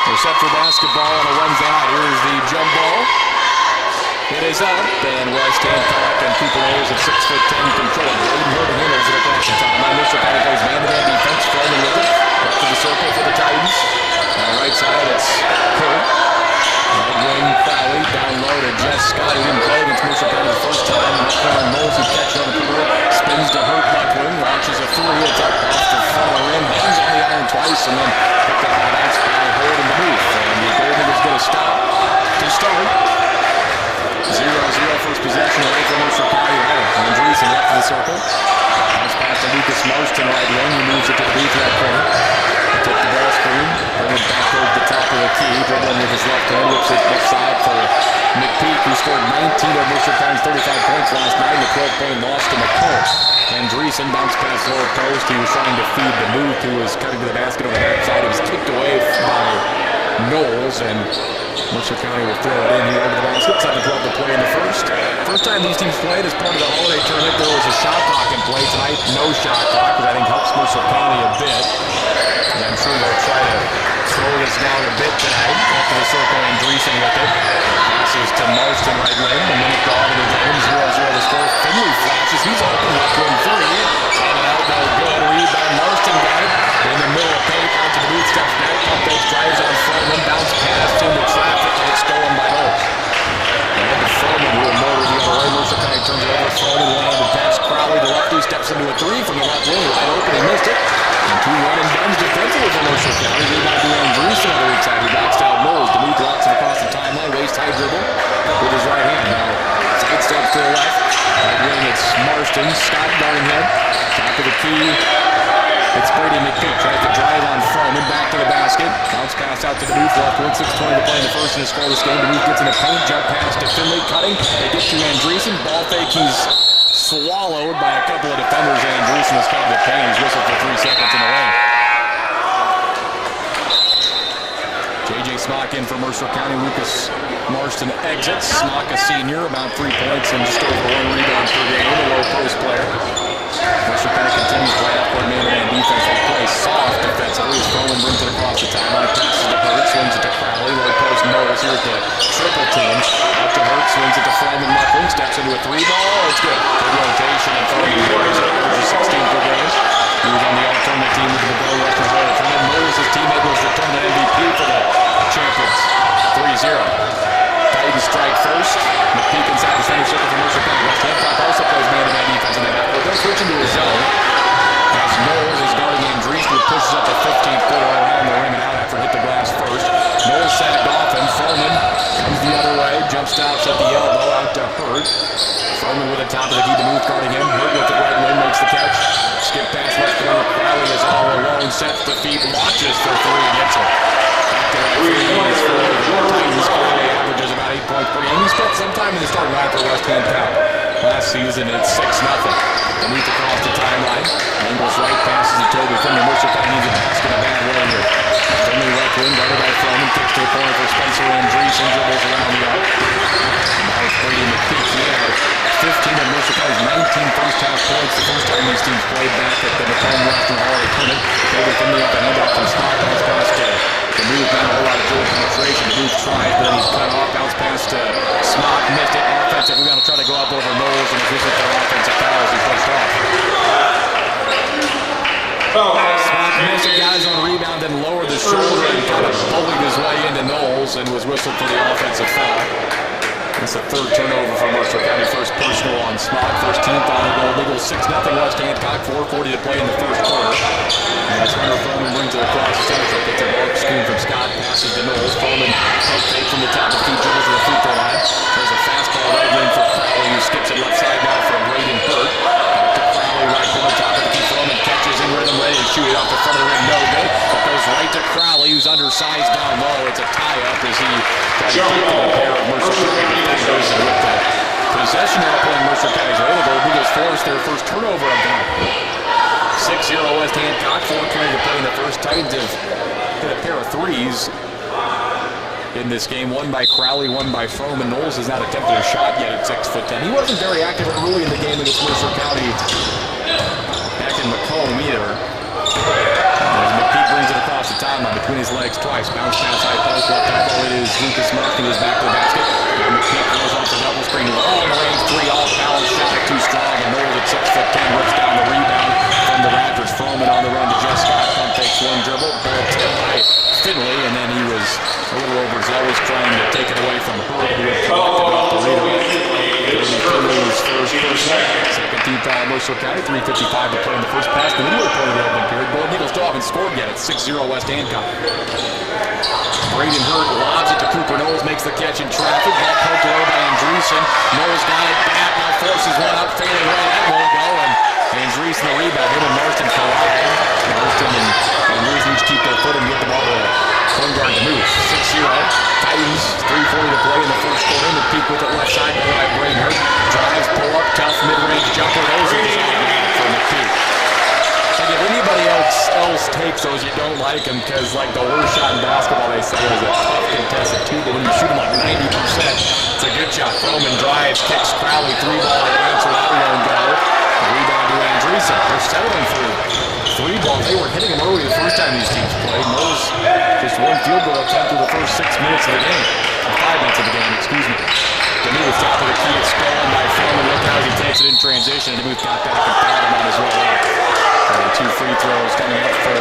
They're set for basketball on a Wednesday night. Here's the jump ball. It is up, and West Hancock and Cooper Knowles at 6'10" control. Braden Hurt handles it across the timeline. Mercer County plays man-to-man defense, Froman with it. Back to the circle for the Titans. On the right side, it's Hurt. Right wing, Crowley, down low to Jess Scott. He didn't play against Mercer County the first time. In the corner, Knowles, who catches on the corner, spins to Hurt, left wing, launches a 3. It's up off the far rim, hangs on the iron twice, and then picked out of bounds by Hurt in the booth. And the Golden Eagles going to stop to start. 0-0 first possession away from Mercer County. Andreessen left of the circle. Bounce pass to Lucas Marston right wing. He moves it to the booth right corner. Take the ball screen. Bring it back towards the top of the key. Dribbling with his left hand. Whips it left side for McPeak, who scored 19 of Mercer County's 35 points last night in the 12-point loss to McCullough. Andreessen bounced past lower post. He was trying to feed the move, who was cutting to the basket on the backside. It was kicked away by Knowles, and Mercer County will throw it in here over the basket. 7-12 to play in the first. First time these teams played as part of the holiday tournament, there was a shot clock in play tonight. No shot clock, which I think helps Mercer County a bit. And I'm sure they'll try to slow this down a bit tonight. After the circle, Andreessen with it. Passes to Marston right wing. A minute gone in the game. 0-0 the score. Finley flashes. He's open. Left wing 3. And an out, no good. Rebound. Marston got it. In the middle of paint. Out to the booth. Steps back. Pump fakes. Drives on front. Then bounce pass into traffic. And it's stolen by Knowles. And the Froman who will motor the other way. Mercer County turns it over. Froman one-handed pass. Crowley, the lefty, steps into a 3 from the left wing. Wide open. He missed it. And 2 one-and-dones defensively for Mercer County. Rebound to Andreessen on the weak side. He backs out Knowles. DeMuth rocks it across the timeline. Waist-high dribble with his right hand. Now, side steps to the left. Right wing, it's Marston. Scott Darnhead. Top of the key. It's Brady McPeak. Tries to drive on Froman. Back to the basket. Bounce pass out to DeMuth. Left wing. 6:20 to play in the first in the scoreless game. DeMuth gets in the paint. Jump pass to Finley. Cutting. They get to Andreessen. Ball fake. He's swallowed by a couple of defenders. Andreessen was caught in the paint. He's whistled for 3 seconds in the lane. J.J. Smock in for Mercer County. Lucas Marston exits. Smock, a senior, about 3 points and just over 1 rebound per game. A low post player. Mercer County continues to play outward man-to-man defense. They play soft defensively as Froman brings it across the timeline. Passes to Hurt, swings it to Crowley. Low post Knowles here at the triple team. Out to Hurt, swings it to Froman. Muffling, steps into a 3-ball. It's good. Good rotation, and Froman carries it over 16 per game. He was on the alternate team with the goal left to Hurt. And then Knowles, his teammate, was returned to MVP for the champions. 3-0. Titans try 15th quarter around the rim and out after hit the glass first. Knowles sagged off him. Froman comes the other way. Jump stops at the elbow out to Hurt. Froman with the top of the key to move guarding him. Hurt with the right wing makes the catch. Skip pass left corner. Crowley is all alone. Sets the feet. Launches for three and hits it. Back to that three is for the Titans. Crowley averages about 8 points per game. He spent some time in the starting line for West Hancock. Last season, it's 6-0. Beneath across the timeline. Ingles right passes to Toby Finley. Mercer County needs a basket a bad way here. Finley left wing, guarded by Froman. Kicks to the corner for Spencer Andreessen. Dribbles around the arc. Now it's Brady McPeak. He had 15 of Mercer County's 19 first-half points. The first time these teams played back at the Macomb Western Holiday Tournament. Toby Finley up a handoff from Scott. Bounce pass to Demuth. Not a whole lot of dribble penetration. Demuth tries, but then he's cut off. Bounce pass to Smock. Missed it. Offensive. We're going to try to go up over Knowles, and this is their offensive foul as he pushed off. Smock missed it. Guys on rebound, then lowered the shoulder and kind of bullied his way into Knowles and was whistled for the offensive foul. It's a third turnover for Mercer County. First personal on Smock. First team foul. Gold Eagles 6-0 West Hancock. 4:40 to play in the first quarter. As Hunter Froman brings it across the center. Gets a ball screen from Scott. Passes to Knowles. Froman head fake from the top of the key. Dribbles to the free throw line. There's a fastball right wing for Crowley, who skips it left side now from Braden Hurt. To Crowley, right corner, top of the key. Froman catches in rhythm, ready to shoot it off the front of the rim. No good. It goes right to Crowley, who's undersized down low. It's a tie-up as he tries to keep the pair of Mercer County defenders. And with the possession now playing Mercer County's way, the Gold Eagles force their first turnover of the night. 6-0 West Hancock. 4:20 to play in the first. Titans have hit a pair of threes in this game. One by Crowley, one by Froman. Knowles has not attempted a shot yet at 6'10". He wasn't very active early in the game against Mercer County back in Macomb either. As McPeak brings it across the timeline between his legs twice. Bounce pass high post. Left elbow. It is Lucas Musk who is back to the basket. McPeak goes off the double screen. Long range three off balance shot. Too strong. And Knowles at 6'10" rips down the rebound from the Raptors. Froman on the run to Jeff Scott. Pump takes one dribble. Ball tipped by Finley. And then he was a little overzealous trying to take it away from Hurt, who had collected off the leader. Finley's first person. Second team foul Mercer County. 3:55 to play in the first pass. The middle part of the opening period. Gold Eagles still haven't scored yet. It's 6-0 West Hancock. Braden Hurt lobs it to Cooper. Knowles makes the catch in traffic. Ball poked away by Andreessen. Knowles got it back. Now forces one up. Failing right. That won't go. And Andreessen the rebound. Him and Marston collide. Marston and Andreessen each keep their foot and get the ball to point guard Demuth. 6-0. Titans. 3:40 to play in the first quarter. McPeak with it left side by Braden Hurt. Drives, pull up, tough mid-range jumper. Those are for McPeak. Like if anybody else takes those, you don't like them because like the worst shot in basketball they say is a tough contested two, but when you shoot them like 90%, it's a good shot. Froman drives, kicks Crowley, three ball answer, that won't go. Rebound to Andreessen. They're settling for three balls. They were hitting them early the first time these teams played. Knowles just one field goal attempt through the first 6 minutes of the game. 5 minutes of the game, excuse me. Demuth top of the key, it's stolen by Froman. Look how he takes it in transition. Demuth got back and fouled him on his way out. Two free throws coming up for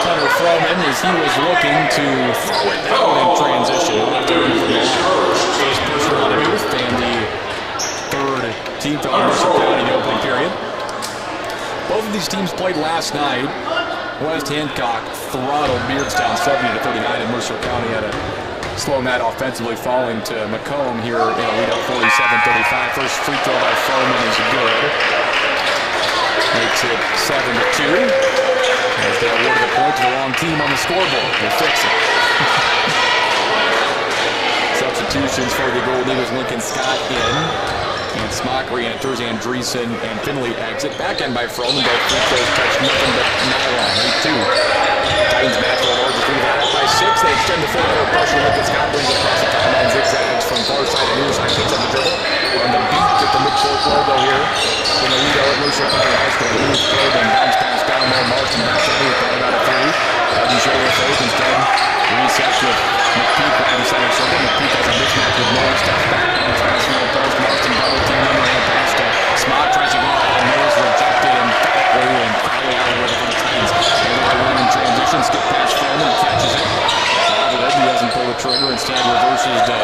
Hunter Froman as he was looking to throw it down in transition. Left over from the first person on Demuth and the third team foul in Mercer County in the opening period. Both of these teams played last night. West Hancock throttled Beardstown 70-39, and Mercer County had a slow night offensively, falling to Macomb here in a lead up 47-35. First free throw by Froman is good. Makes it 7-2. As they awarded the point to the wrong team on the scoreboard. They fix it. Substitutions for the Gold Eagles. Lincoln Scott in. And Smock re-enters. Andreessen and Finley exit. Back end by Froman. Both free throws touch nothing but nylon. 8-2. Titans match for a larger three. That by 6. They extend the full-court pressure. Lincoln Scott brings it across the timeline. Zigzags from far side to near side. Picks up the dribble. On the beat with the midcourt logo here. In the lead at Mercer County High School. Lewis played and bounce pass down there. Marston back to Booth. Thought about a three. Doesn't show their face. Instead, resets with McPeak right in the center circle. McPeak has a mismatch with Knowles. Steps back. Bounce pass no post. Marston double team. Underhand pass to Smock. Tries to go out. Knowles rejected emphatically. And Crowley out with it for the Titans. They let the run in transition. Skip pass Froman. Catches it. He doesn't pull the trigger. Instead reverses to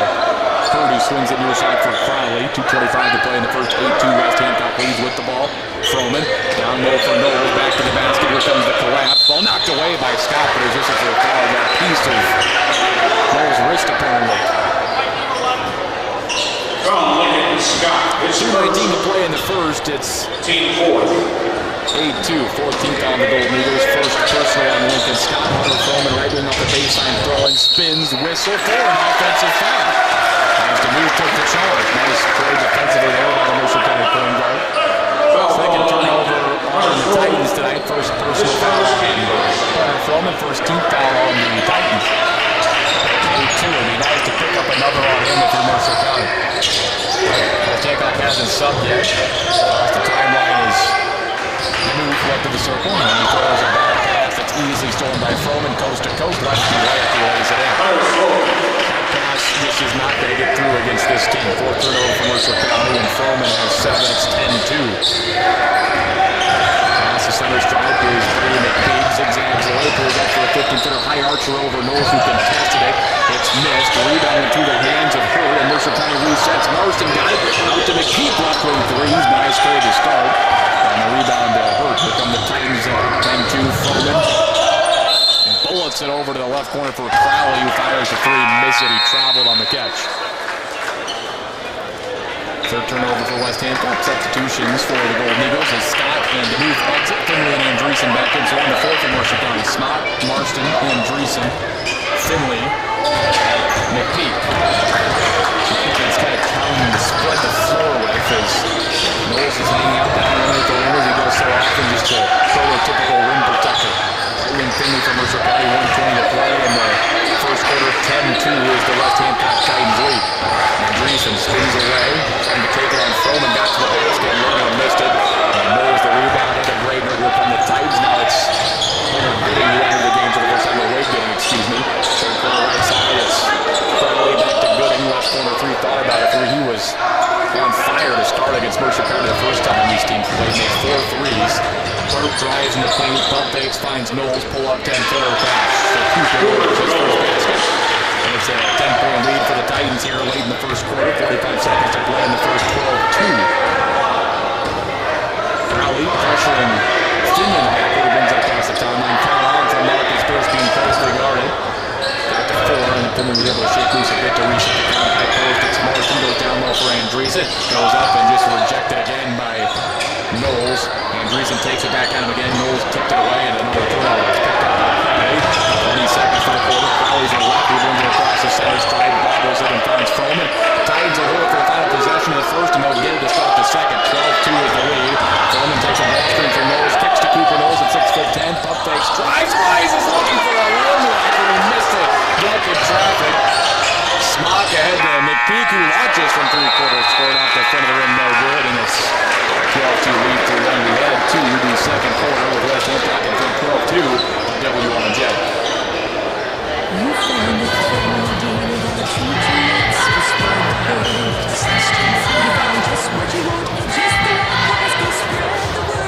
Purdy swings it near side for Crowley. 2:25 to play in the first 8-2. West Hancock leads with the ball. Froman down low for Knowles. Back to the basket. Here comes the collapse. Ball knocked away by Scott, but resisted for a foul. Got a piece of Knowles' wrist apparently.
From Lincoln Scott.
2:19 to play in the first. It's
Team 4.
8-2, 14th on the Golden Eagles. First personal on Lincoln Scott. Hunter Froman right wing up the baseline, throwing, spins, whistle for an offensive foul. As DeMove took the charge. Nice play defensively there by the Mercer County point guard. Second turnover on the Titans tonight. First personal foul on Hunter Froman. First team foul on the Titans. 8-2. It'd be nice to pick up another on him if you're Mercer County. Hancock hasn't subbed yet. The timeline is move left of the circle, and he throws a back pass that's easily stolen by Froman, coast to coast, left to right, he lays it in. That pass just is not going to get through against this team. Fourth turnover for Mercer County, and Froman has 7. It's 10-2. Pass the center stripe is Brady McPeak, zigzags away, pulls up for a 15-footer high archer over Knowles, who contested it. It's missed. Rebound into the hands of Hurd, and Mercer County resets. Marston got it out to McPeak, left wing threes. Nice play to start. And the rebound Hurd. Here come the Titans at 10-2. Froman bullets it over to the left corner for Crowley, who fires the three. Missed it. He traveled on the catch. Third turnover for West Hancock. Substitutions for the Golden Eagles as Scott and DeMove exit. Finley and Andreessen back in. So on the 4th for Mercer County. Smott, Marston, Andreessen, Finley, McPeak. It's kind of counting to spread the floor with as Knowles is hanging out down underneath the rim as he does so often, just to prototypical rim protector. Wing Finley from Mercer County, 1:20 to play in the first quarter. 10-2 is the West Hancock Titans lead. Andreessen spins away, trying to take it on Froman, got to the basket, and missed it. And Knowles the rebound into Braden. Here come the Titans. Now it's Hunter Gooding who entered the game for the first time. Wade Gooding, excuse me. Third corner right side. It's Crowley back to Gooding. Left corner three. Thought about it. He was on fire to start against Mercer County the first time these teams played. Made 4 threes. Burke drives in the paint. Pump fakes, finds Knowles. Pull up 10-footer pass. So Cooper orders his first basket. And it's a 10-point lead for the Titans here late in the first quarter. 45 seconds to play in the first. 12-2. Crowley pressuring Finley in the back. He brings it across the timeline. Count on from Marcus Pierce being closely guarded. Got to 4, and Finley was able to shake loose a bit to reset the count. High post. It's Marston. Goes down low for Andreessen. Goes up and just rejected again by Knowles. Andreessen takes it back on him again. Knowles tipped it away, and another turnover. It's picked up by Crowley. 20 seconds for the quarter. Crowley's on the left. He brings it across the center stride. Bobbles it and finds Froman. Titans will hold it for the final possession of the first, and they'll get it to start the second. 12-2 is the lead. Froman takes a ball screen from Knowles. Kicks to Cooper. Knowles at 6'10". Pump fakes. Drives. Rises. Looking for a rim locker. He missed it. Duck in traffic. Smock ahead to McPeak, who launches from 3/4. Scored off the front of the rim. No good, and it's 12-2 lead for one. We head to the second quarter with West Hancock and from 12-2 WRJ.
You found it finding that treat you so spread the word. You found just what you want and just the right price. Go spread the word.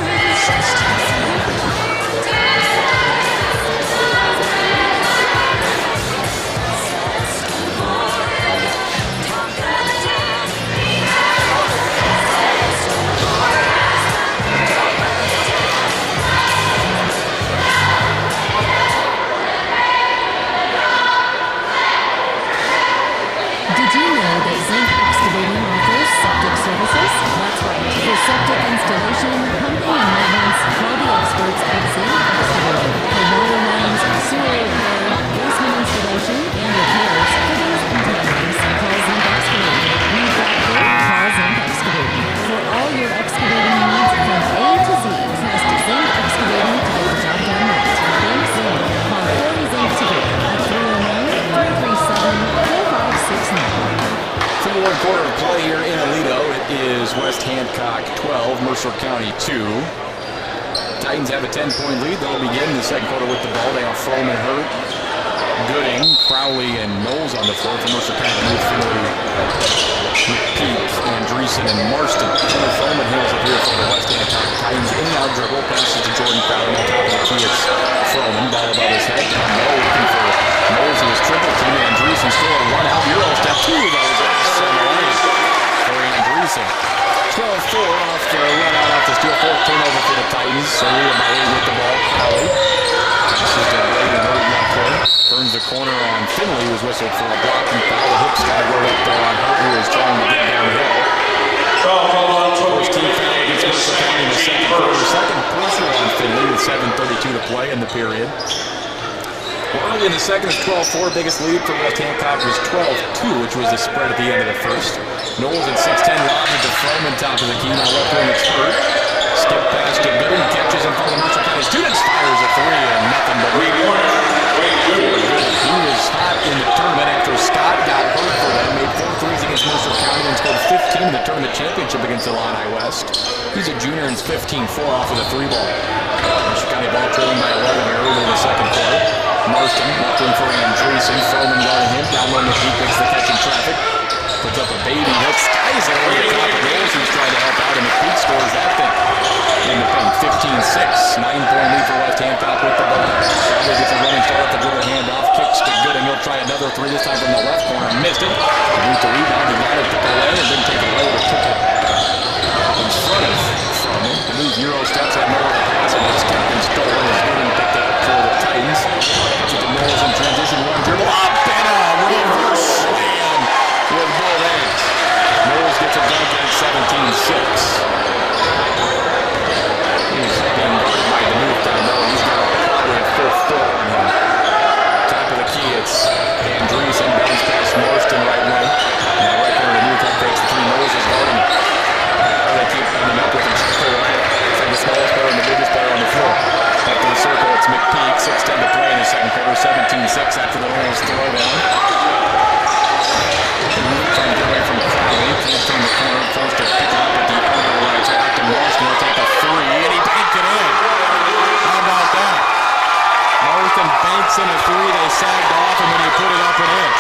Did you know that Zinc Excavating offers septic services? That's right. For septic installation, pumping, and maintenance, call the experts at Zinc Excavating. For water lines, sewer repair, basement installation, and repairs, fittings, and tailings, call Zinc Excavating. Need that quote? Call Zinc Excavating. For all your excavating needs from A to Z, trust Zinc Excavating to get the job done right. Think Zinc. Call Corey Zinc today at 309-337-4569.
One quarter of play here in Aledo. It is West Hancock 12, Mercer County 2. Titans have a 10-point lead. They'll begin the second quarter with the ball. They have Froman, Hurt, Gooding, Crowley, and Knowles on the floor for Mercer County. With Finley, McPeak, Andreessen, and Marston. Froman handles it here for the West Hancock Titans. In and out dribble, passes to Jordan Crowley. On top of the key, it's Froman. Ball above his head. Down low, looking for Knowles in his triple team. Andreessen scored one out. Euro step 2 of those. Slowly about 8 with the ball. Crowley passes to Blade and Hurt left foot. Turns the corner on Finley, who was whistled for a blocking foul. The hips got to go up there on Hurt, who was trying to get downhill. First team foul against Mercer County in the second quarter. Second personal on Finley with 7:32 to play in the period. Well, early in the second, it's 12-4. Biggest lead for West Hancock was 12-2, which was the spread at the end of the first. Knowles at 6'10", lobs it to Froman, top of the key. Now left wing, it's Hurt. Skip pass to Gooden, catches in front of the Mercer County students, fires a three, and nothing but lead. He was hot in the tournament after Scott got hurt for them. Made 4 threes against Mercer County and scored 15 in the tournament championship against Illini West. He's a junior and is 15-4 off of the 3-ball. Mercer County ball trailing by 11 here early in the second quarter. Marston left in for Andreessen. Froman guarding him. Down low, McPeak makes the catch in traffic. Puts up a baby hook. Skies it over the top of Knowles, who's trying to help out, and McPeak scores that thing. In the paint, 15-6. 9-point lead for West Hancock with the ball. Crowley gets a running start at the dribble handoff. Kicks to Gooding. He'll try another three, this time from the left corner. Missed it. Moved to rebound. He got it, took it away, and didn't take it away, but took it in front of Froman. The move Euro steps at nowhere to pass it. It's tapped and stolen as Gooding picked it up for the Titans. Gets it to Knowles in transition. One dribble. Up and a reverse slam with both ends. Knowles gets a dunk at 17-6. He's being guarded by the move down low. He's got probably a full foot on him. Top of the key, it's Andreessen. Bounce past Marston, right wing. Now right corner, the move takes the three. Knowles is guarding him. They keep ending up with him. It's like the smallest player and the biggest player on the floor. Up to the circle, it's McPeak. 6:10 to play in the second quarter. 17-6 after the Knowles throwdown. Trying to get away from Crowley. Can't turn the corner. Forced to pick it up at the elbow right out. And Marston will take a three, and he banked it in. How about that? Marston banks in a three. They sagged off, and then he put it up and in.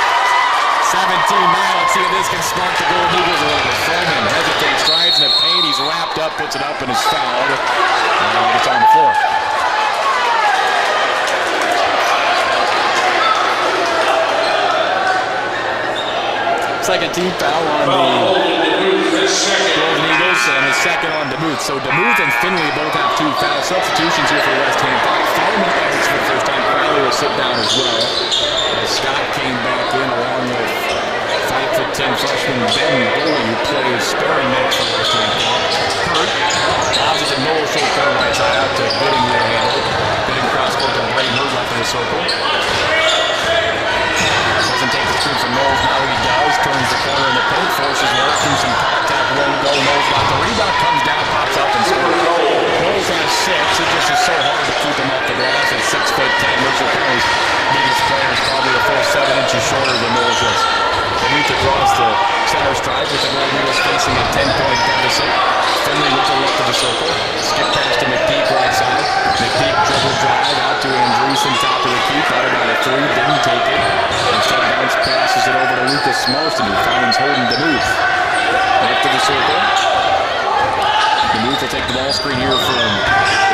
17-9. Let's see if this can spark the Golden Eagles a little bit. Froman hesitates, strides in the paint. He's wrapped up, puts it up, and is fouled. And it's on the floor. Second team foul on the Golden Eagles, and a second on DeMuth. So DeMuth and Finley both have 2 foul substitutions here for West Hancock. Froman enters for the first time. Crowley will sit down as well. As Scott came back in along with 5'10" freshman Ben Boley, who plays sparing minutes for West Hancock. Hurt. Lobs it to Knowles, short corner right side out to Gooding near handle. Gooding cross court to Blade, Hurt left in the circle. Doesn't take the screen from Knowles, now he does. Turns the corner in the paint, forces Knowles through some contact, won't go. Knowles got the rebound, comes down, pops up and scores. Knowles has 6, it just is so hard to keep him off the glass at 6'10". Mercer County's biggest player is probably a full 7 inches shorter than Knowles is. Reach across the center stripe with the Golden Eagles facing a 10-point deficit. Finley with the left of the circle. Skip pass to McPeak right side. McPeak dribble drive out to Andreessen, top of the key. Thought about a three, didn't take it. Instead bounce passes it over to Lucas Marston, who finds Holden DeMuth. Left of the circle. DeMuth will take the ball screen here from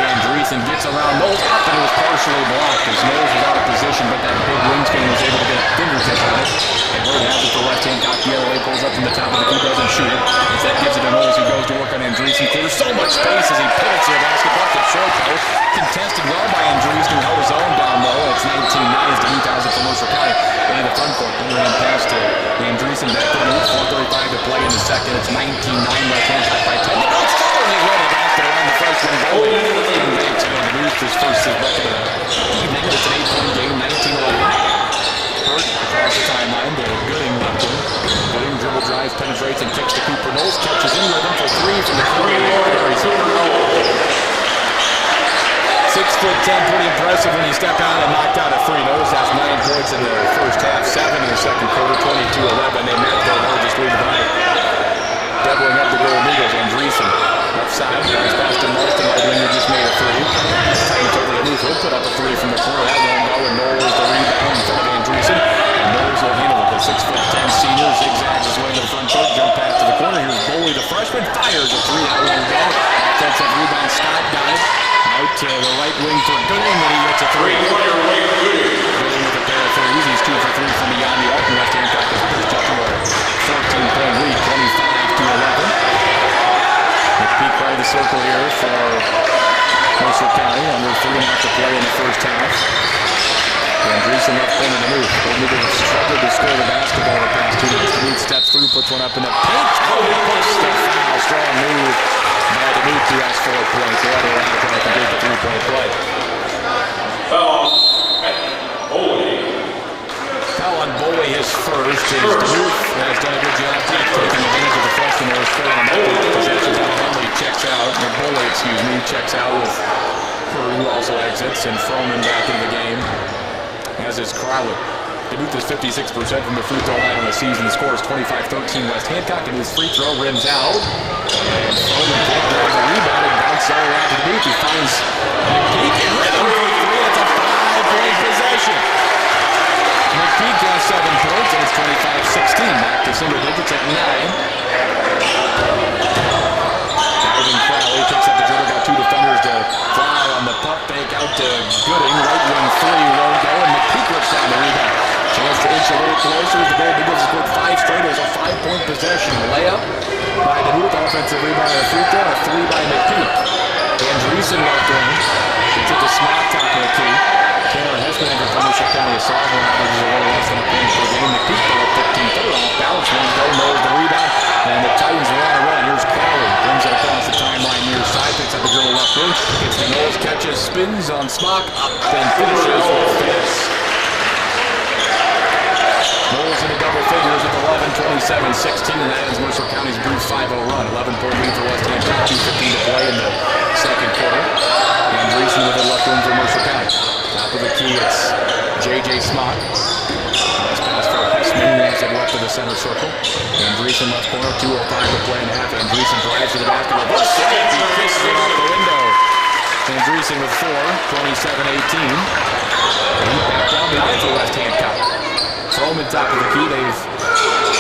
Andreessen. Gets around Knowles up, and it was partially blocked as Knowles was out of position, but that big wingspan was able to get a fingertip on it. And Hurt has it for West Hancock. The LA pulls up from the top of the key, doesn't shoot it. Instead gives it to Knowles, who goes to work on Andreessen. Clears so much space as he pivots the basketball to short post. Contested well by Andreessen, who held his own down low. It's 19-9 as DeMuth has it for Mercer County. In the front court, underhand pass to Andreessen. Back to DeMuth, 4:35 to play in the second. It's 19-9 West Hancock by 10. It's totally ready to basket around the freshman goalie. And banks it on DeMuth, his first bucket of the evening. It's an 8-point game, 19-11. Hurt across the timeline to Gooding left wing. Gooding dribble drives, penetrates, and kicks to Cooper Knowles. Catches in rhythm for 3 from the corner. 6'10", pretty impressive when he stepped out and knocked out a 3. Knowles has 9 points in the first half, 7 in the second quarter, 22-11. They met their largest lead of the night. Doubling up the Golden Eagles, Andreessen. Left side, drives past to Marston. Right winger just made a 3. Titans over to Booth. He'll put up a 3 from the corner. That won't go, and Knowles the rebound in front of Andreessen. And Knowles will handle it. The 6'10" senior zigzags his way to the front court. Jump pass to the corner. Here's Boley, the freshman. Fires a 3. That won't go. Offensive rebound. Scott got it. Out to the right wing for Gooding, and he gets a 3. Gooding with a pair of threes. He's 2 for 3 from beyond the arc. And West Hancock has pushed up to a 14-point lead, 25-11. McPeak right of the circle here for Mercer County. Under 3.5 to play in the first half. Andreessen left corner to move. Gold Eagles have struggled to score the basketball the past 2 minutes. DeMuth steps through, puts one up in the paint. Pushed the foul. Strong move by DeMuth, who has 4 points. The other round to try to complete the 3-point play.
Foul. Bowie.
Foul on Bowie, his first. DeMuth has done a good job taking advantage of the freshman who was filling him up with possessions. Alabama checks out, or Bowie, checks out with Curry, who also exits, and Froman back into the game, as is Crowley. DeMuth is 56% from the free throw line on the season. The score is 25-13. West Hancock, and his free throw rims out. And Froman can't grab the rebound and bounce all around to DeMuth. He finds McPeak in rhythm for 3. It's a 5-point possession. McPeak has 7 points, and it's 25-16. Back to single digits at 9. Calvin Crowley picks up the dribble, got 2 defenders to fly on the pump fake out to Gooding. Right wing 3 won't go, and McPeak rips down the rebound. Chance to inch a little closer. The Gold Eagles have scored 5 straight. It was a 5-point possession. Layup by DeMuth, offensive rebound and a free throw, a 3 by McPeak. Andreessen left wing. It's at the Smock top of the key. Taylor Hesman from Mercer County, a sophomore, averages a little less than a point per game. McPeak ball at 15-3 off balance. One go, knows the rebound, and the Titans are on a run. Here's Crowley, brings it across the timeline near side, picks up the dribble left wing, gets the Knowles, catches, spins on Smock, up and finishes with this. Knowles into double figures with 11-27-16, and that is Mercer County's brief 5-0 run. 11-point lead for West Hancock, 2:15 to play in the second quarter. Andreessen with the left wing for Mercer County. Top of the key, it's J.J. Smock. Nice pass for Hesman, who has it left of the center circle. Andreessen left corner, 2:05 to play and a half. Andreessen drives to the basket. He kisses it off the window. Andreessen with 4, 27-18. And back down behind for West Hancock. Froman top of the key. They've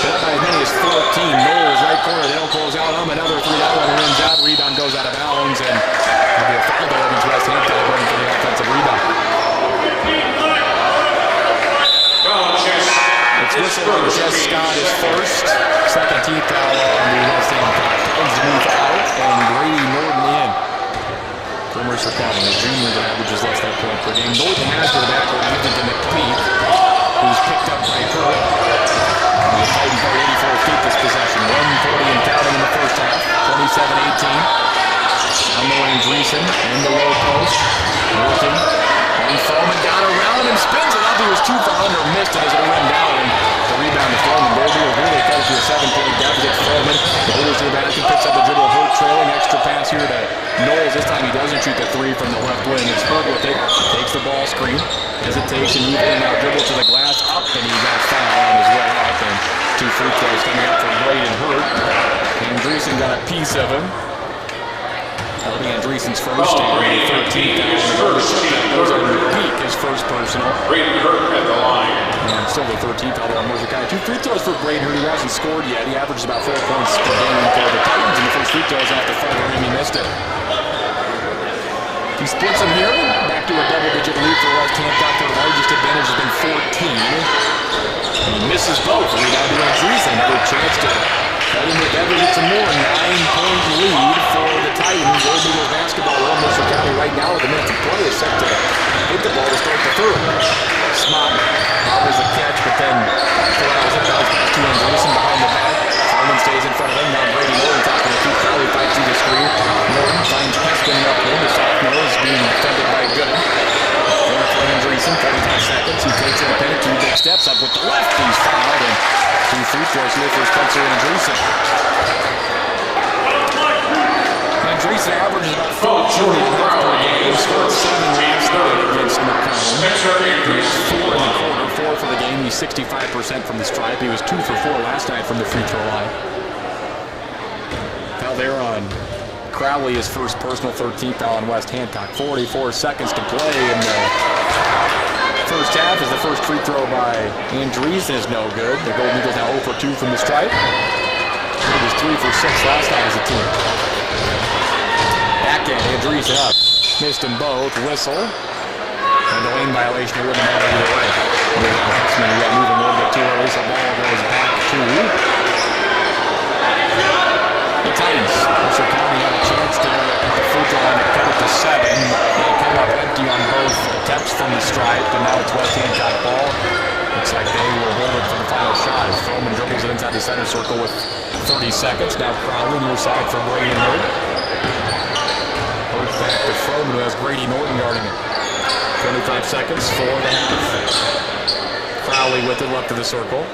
been up by as many as 14. Knowles right corner. They don't close out on another 3. That one rims out. Rebound goes out of bounds, and there'll be a foul there against West Hancock going for the offensive rebound. It's whistled on Jess Scott is first. Second team foul on the West Hancock. Titans move out, and Grady Norton in for Mercer County. The junior that averages less than a point per game. Norton has to the backcourt, gives it to McPeak, who's picked up by Curry. The Titans are 84 feet this possession. 1:40 and counting in the first half. 27-18. Down the Andreessen in the low post. Working. And Froman got around and spins it up. He was too far under, missed it as it went down. And the rebound to Froman. Gold Eagles really cut it to a 7-point deficit. Froman goes to the basket, picks up the dribble. Hurt trailing. Extra pass here to Knowles. This time he doesn't shoot the 3 from the left wing. It's Hurt with it. Takes the ball screen. Hesitation. Even now dribble to the glass. Up, and he got fouled on his way up. And 2 free throws coming up from Braden Hurt. Andreessen got a piece of him. That'll be Andreessen's first, and 13th down. Goes on McPeak, his first personal.
Braden Hurt at the line.
And still the 13th out there on Mercer County. 2 free throws for Braden Hurt. He hasn't scored yet. He averages about 4 points per game for the Titans, and the first free throw is off the front rim. He missed it. He splits him here. Back to a double-digit lead for West Hancock. Their largest advantage has been 14. And he misses both. Rebound to Andreessen. Another chance to cut him with Everett. Some more. 9-point lead for the Titans. Gold Eagles basketball around Mercer County right now with a minute to play is set to hit the ball to start the third. Smock bothers the catch, but then corrals it. Bounce back to Andreessen behind the back. Froman stays in front of him. Now Brady Norton top of the key. Crowley fights through the screen. Norton finds Hesman up in. The sophomore is being defended by Gooding. Corner for Andreessen. 45 seconds. He takes it a pin. 2 big steps up with the left. He's fouled, and 2 free throws here for Spencer Andreessen. Andreessen averages about 14 per game. Scored 7 last night against McComb. He has 4 in the quarter, 4 for the game. He's 65% from the stripe. He was 2 for 4 last night from the free throw line. Foul there on Crowley, his first personal, 13th foul on West Hancock. 44 seconds to play in the first half as the first free throw by Andreessen is no good. The Golden Eagles now 0 for 2 from the stripe. He was 3 for 6 last night as a team. Backhand, Andreessen up. Missed them both. Whistle. And the lane violation here wouldn't matter either way. Hesman got moving a little bit too early, so the ball goes back to the Titans. Mercer County had a chance to at the free throw line to cut it to 7. steps from the stripe, and now it's West Hancock ball. Looks like they will hold it for the final shot as Froman dribbles it inside the center circle with 30 seconds. Now Crowley near side for Brady Norton. Goes back to Froman, who has Brady Norton guarding it. 25 seconds for the half. Crowley with it left of the circle.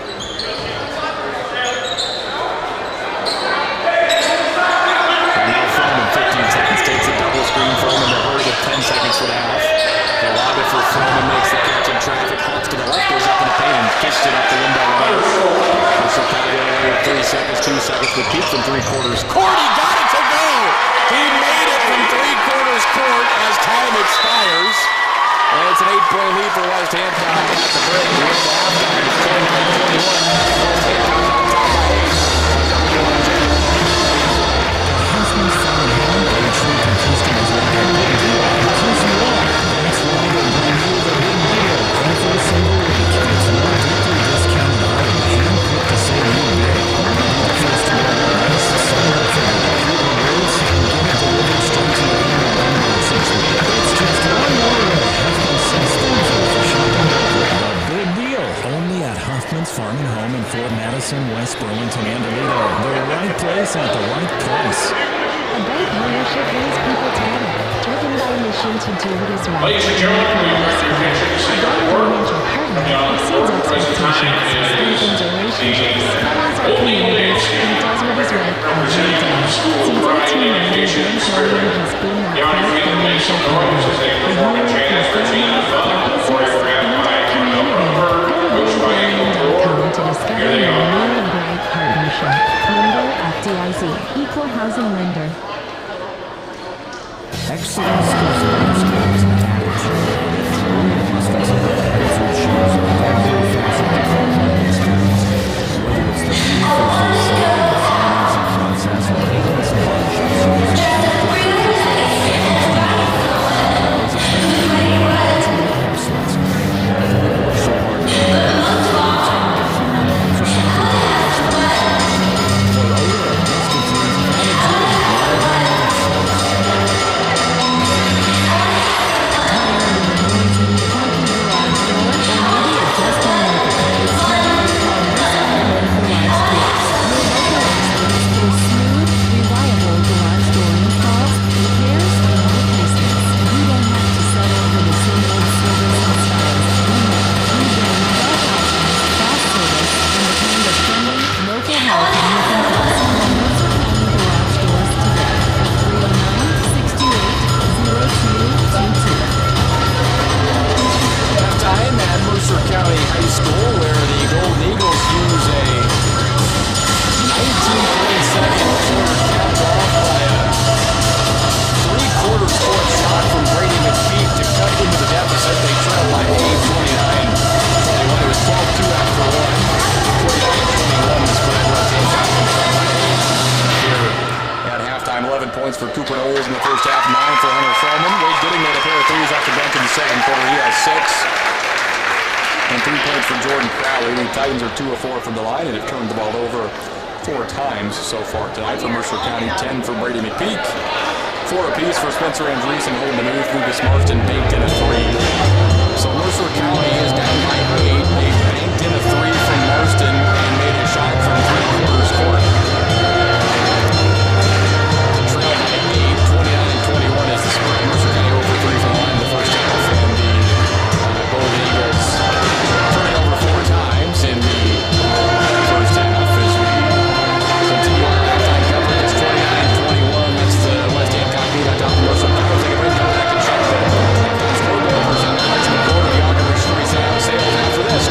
And now Froman, 15 seconds, takes a double screen. Froman to hurry with 10 seconds for the half. They lob it for Froman, makes the catch in traffic, hops to the left, goes up in the paint, and kisses it up the window. Mercer County away with 3 seconds, 2 seconds, with peak from three-quarters. Court, he got it to go! He made it from three-quarters court as time expires. And it's an 8-point lead for West Hancock at the break. We're at halftime, 29-21. West Hancock on top by 8.
Huntsman's Farm and Home, they treat their customers like a big deal because you are. That's why they bring you the big deal every single week. It's one deeply discounted item, handpicked to save you big. The first to order ice, sign up for the Cuban Roots, and get it delivered straight to your email inbox each week. It's just one more way. Huffman says thank you for shopping local. The big deal, only at Huffman's Farm and Home in Fort Madison, West Burlington, and Toledo. The right place at the right price.
A bright partnership brings people together, driven by a mission to do what is right.
Ladies and gentlemen, we invite your attention to see the report
Financial partner exceeds expectations, strengthens relationships, follows our communities, and does what is right every day. Since 1890, Grand Canyon has been that bright financial partner. A year for families, their business, and our community. Go to BigBarrion.com to discover your new bright partnership. Member FDIC, Equal Housing Lender.
Excellent skills and skills and attitude. It's choose every facet of our learning experience. Whether it's the beautiful facility, the financing process, or maintenance and partnership services, excellence. Commercial
points for Cooper Knowles in the first half, 9 for Hunter Froman. Wade Gooding made a pair of threes off the bench in the second quarter. He has 6. And 3 points for Jordan Crowley. The Titans are 2 of 4 from the line and have turned the ball over 4 times so far tonight for Mercer County, 10 for Brady McPeak. 4 apiece for Spencer Andreessen, Holden Manuth, Lucas Marston banked in a 3. So Mercer County is down by 8. They banked in a 3 from Marston and made a shot from 3/4 court. The trail by 8, 29-21 is the score. Mercer County over 3 from the line in the first half, and the Golden Eagles turning over 4 times in the first half as we continue our halftime coverage. It's 29-21. That's the West Hancock lead on top of Mercer. We'll take a break, come back and check the halftime scoreboard. Presented by Tim Gordon, the Ogden Story Sam Sales after this.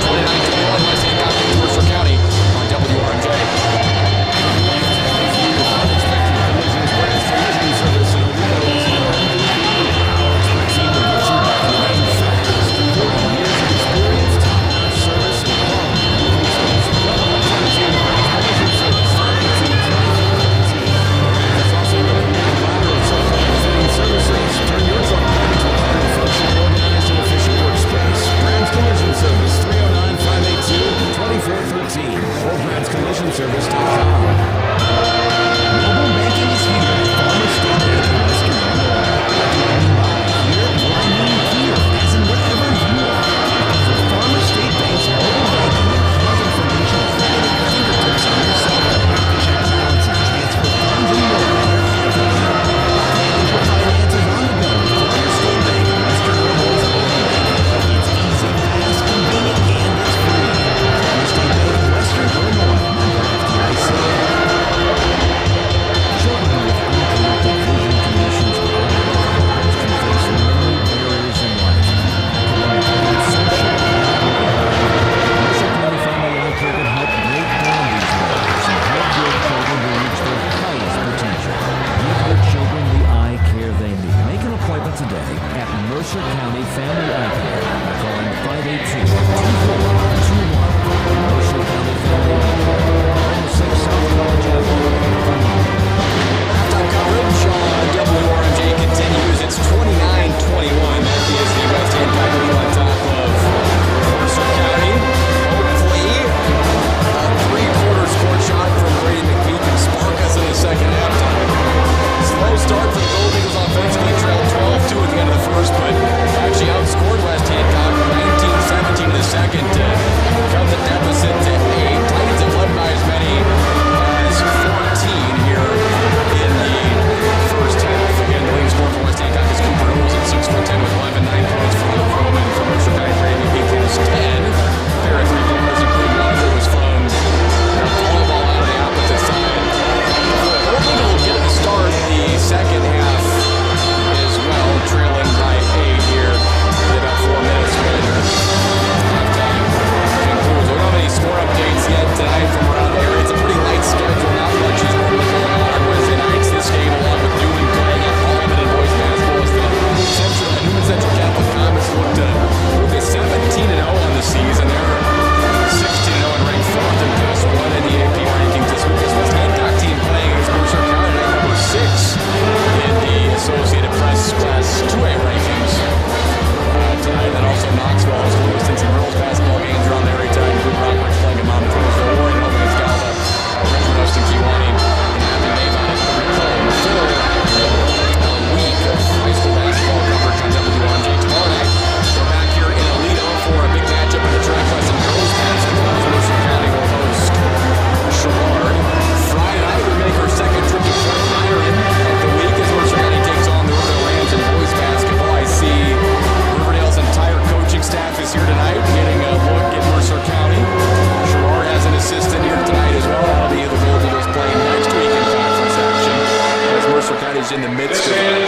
is in the midst of a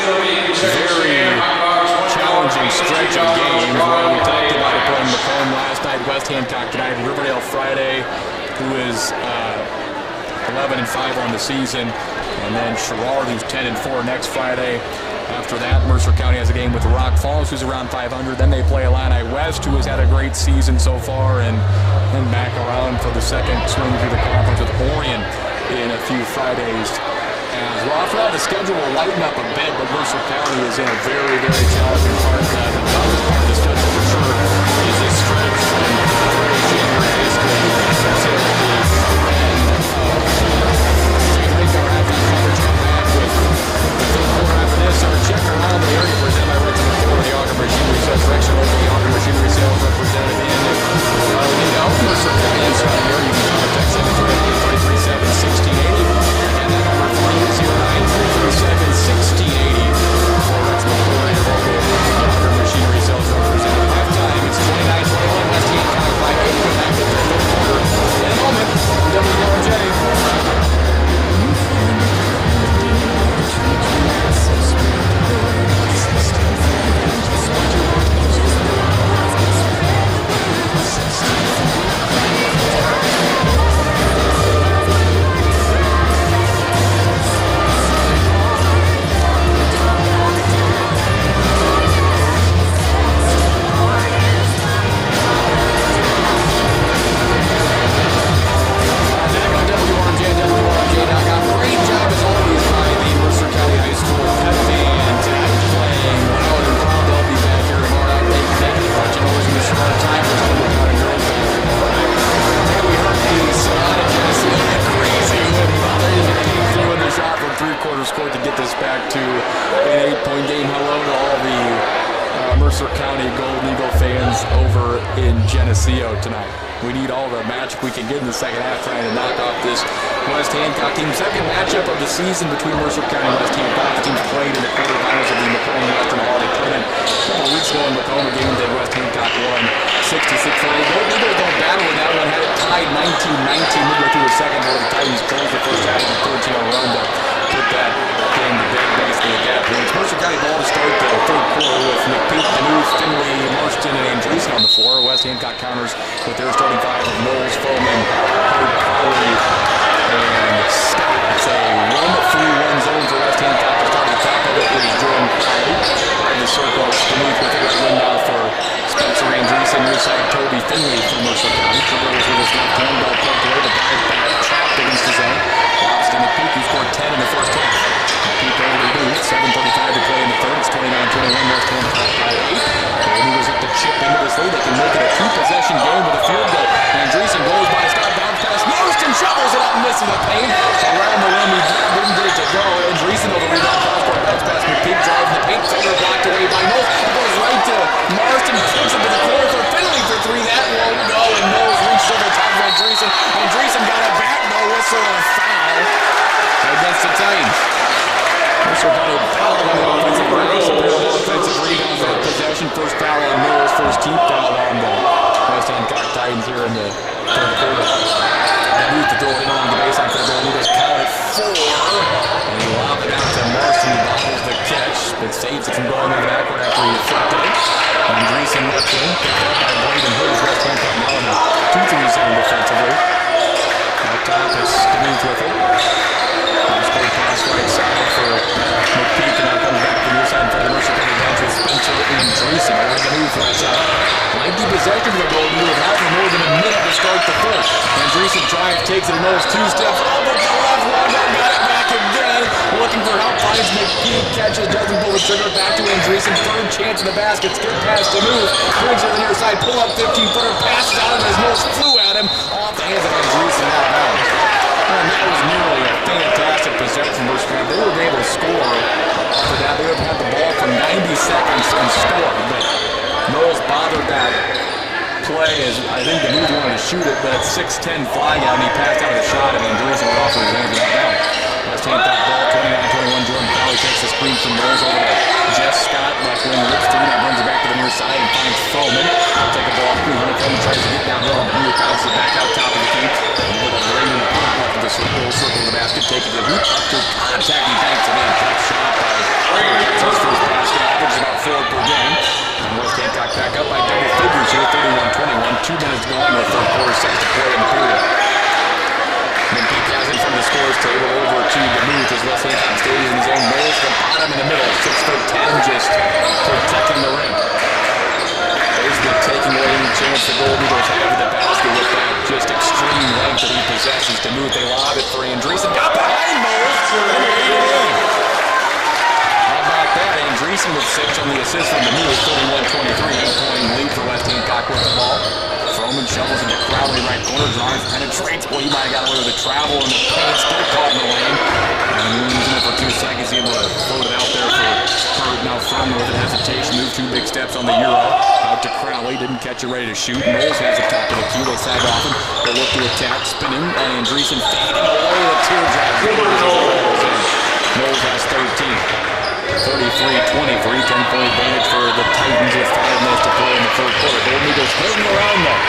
very challenging stretch of games. Where we talked about it playing Macomb last night, West Hancock tonight, Riverdale Friday, who is 11-5 on the season, and then Sherrard, who's 10-4 next Friday. After that, Mercer County has a game with Rock Falls, who's around 500. Then they play Illini West, who has had a great season so far, and then back around for the second swing through the conference with Orion in a few Fridays as well. After that, the schedule will lighten up a bit, but Mercer County is in a very, very challenging part. The toughest part of the schedule for sure is this stretch from early January to until the end of St. Mary's going to have that coverage come back with the third quarter after this. Our check around the area presented by Richard McCord, the Auger Machinery Sales Direction over the Auger Machinery Sales Representative. We know Mercer County and surrounding area. You can contact 738-337-1680. And that number for you is 09-337-1680 for Rex McCord, your local Auger Machinery Sales Representative. Halftime, it's 29-21, West Hancock by 8. We're back at the third quarter in a moment on WRJ. Great job as always by the Mercer County High School pep band playing loud and proud. They'll be back here tomorrow night. Thank you for watching. Always in the Sherrard Tigers. And we heard the Sonata Genesee crazy when they came through in the shot from three-quarters court to get this back to an 8-point game. Hello to all the Mercer County Golden Eagle fans over in Geneseo tonight. We need all the magic we can get in the second half trying to knock off this West Hancock team. Second matchup of the season between Mercer County and West Hancock. The teams played in the quarterfinals of the Macomb Western Holiday Tournament a couple of weeks ago in Macomb. A game that West Hancock won 66-40. Both Eagles don't battle in that one. Had it tied 19-19 midway through the second, where the Titans closed the first half of the 13-0 run to put that game to bed basically at that point. It's Mercer County ball to start the third quarter with McPeak, Demuth, Finley, Marston, and Andreessen on the floor. West Hancock counters with their starting five of Knowles, Foreman, Hope, Crowley, and Scott. It's a 1-3-1 zone for West Hancock to start at the top of it is Jordan Crowley. In the circle, Demuth with the right wing now for Spencer Andreessen. Near side, Toby Finley from Mercer County. Triple with his left hand, ball poked away, but back trapped against his own. Lobs to McPeak, who scored 10 in the first half. McPeak over to Booth, 7:35 to play in the third. It's 29-21, West Hancock by 8. And he was up to chip into this lead. They can make it a two-possession game with a field goal. Andreessen goes by Scott, bounce pass. Marston shovels it up, missing the paint. Around the rim, he didn't get it to go. Andreessen over the rebound, cross-court bounce pass. McPeak drives the paint, finger blocked away by Knowles. It goes right to Marston, takes it to the corner for Finley for three. That won't go, and Knowles reaches over the top of Andreessen. Andreessen got it back, no whistle, and a foul against the Titans. Mercer County foul on the offensive glass. Offensive rebound for the possession. First foul on Knowles. First team foul on the West Hancock Titans here in the third quarter. Demuth to throw it in along the baseline for the Golden Eagles. Count it 4. And he lobbed it out to Marston. He bobbles the catch, but saves it from going in the backward after he deflected it. Andreessen left wing. Picked up by Bladen Hood. West Hancock now in a 2-3 zone defensively. Up top is Demuth with it. Great pass right side for McPeak, and now comes back to the near side for the Mercer County bench with Spencer Andreessen. Over the move right side. Lengthy possession for the Golden Eagles, having more than a minute to start the fourth. Andreessen drives, takes it, and Knowles 2 steps. Oh, but the left one, got it back again. Looking for help, finds McPeak, catches, doesn't pull the trigger. Back to Andreessen, third chance in the basket. Skip pass to move, brings it to the near side, pull up 15-footer, passes out of his Knowles, flew at him, off the hands of Andreessen, out of bounds. And that was nearly a fantastic possession from Mercer County. They were able to score after that. They would have had the ball for 90 seconds and scored, but Knowles bothered that play as I think Demuth wanted to shoot it, but it's 6-10 flag out, and he passed out of the shot, and Andreessen went off with his hands down. West Hancock ball, 29-21. Jordan Crowley takes the screen from Knowles over to Jeff Scott. Left wing rips through, now brings it back to the near side and finds Foreman. Take a ball through. Foreman tries to get downhill on the near bounces it back out top of the key. And with a great in the pump left of the circle of the basket, take it to the hoop. Up to contact, he banks it in. Tough shot, chance the Gold Eagles have the basket with that just extreme length that he possesses. DeMuth, they lob it for Andreessen. Got behind Knowles and laid it in. How about that? Andreessen with 6 on the assist from DeMuth. 31-23. 8-point lead for West Hancock with the ball. Froman shovels into Crowley, right corner, drives, penetrates. Boy, he might have got away with the travel and the paint, still caught in the lane. And using it for 2 seconds, he able to float it out there for Hurt. Now Froman with a hesitation, moved 2 big steps on the Euro. Out to Crowley, didn't catch it, ready to shoot. Knowles has the top of the key, they sag off him. They look to attack, spinning, and Andreessen fading away the teardrop. Knowles has 13. 33-23, 10-point advantage for the Titans with 5 minutes to play in the third quarter. Golden Eagles holding around though.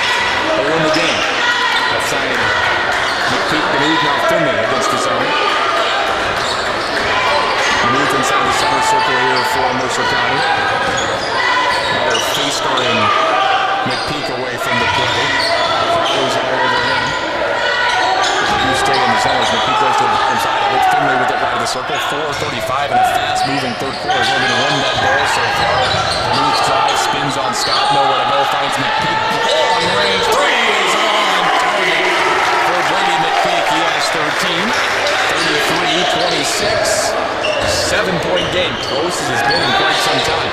They win the game. Outside McPeak, DeMuth now Finley against the zone. DeMuth inside the center circle here for Mercer County. Now they're face guarding McPeak away from the play. Crowley's all over him. You stay in the zone as McPeak goes to the bottom side of it. Finley with it right of the circle. 4:35 in a fast-moving third quarter. We're going to win that ball so far. DeMuth drive, spins on Scott. Nowhere to go. Finds McPeak. Long range. 3 is on target for Brady McPeak. He has 13. 33-26. 7-point game. Close as it's been in quite some time.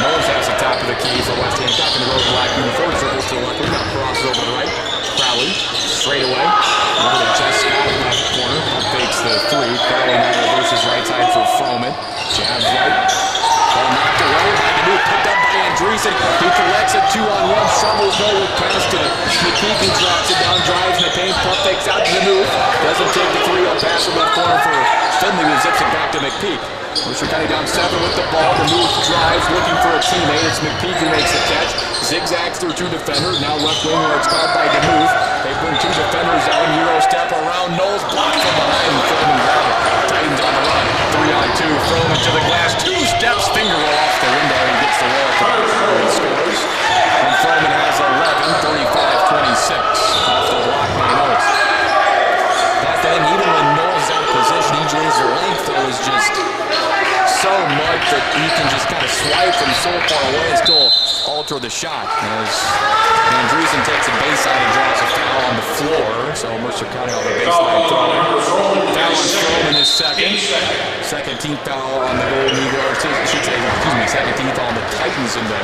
Knowles has the top of the key for West Hancock in the road. Black uniform circles to the left. Now crosses over to the right. Crowley straight away. Over to Jeff Scott in the left corner. Fakes the 3. Crowley now reverses right side for Froman. Jabs right. Ball knocked away by DeMuth. Picked up by Andreessen. He collects it 2-on-1. Shovels no pass to McPeak. He drops it down. Drives in the paint. Pump fakes out to DeMuth. Doesn't take the 3. I'll pass it left corner for Finley, who zips it back to McPeak. Mercer County down 7 with the ball. DeMuth drives, looking for a teammate. It's McPeak who makes the catch. Zigzags through 2 defenders. Now left wing where it's caught by DeMuth. They bring 2 defenders out. Euro step around. Knowles blocked from behind. Froman grab it. Titans on the run. 3-on-2. Froman to the glass. 2 steps. Finger roll off the window. He gets the wall. And scores. And Froman has 11. 35-26. Off the block by Knowles. That thing, even when Knowles is out of position, EJ's length is just so much that he can just kind of swipe from so far away and still alter the shot. As Andreessen takes a baseline and draws a foul on the floor. So Mercer County on the baseline throwing. Foul on Froman is second. Second team foul on the Golden Eagles. Second team foul on the Titans in the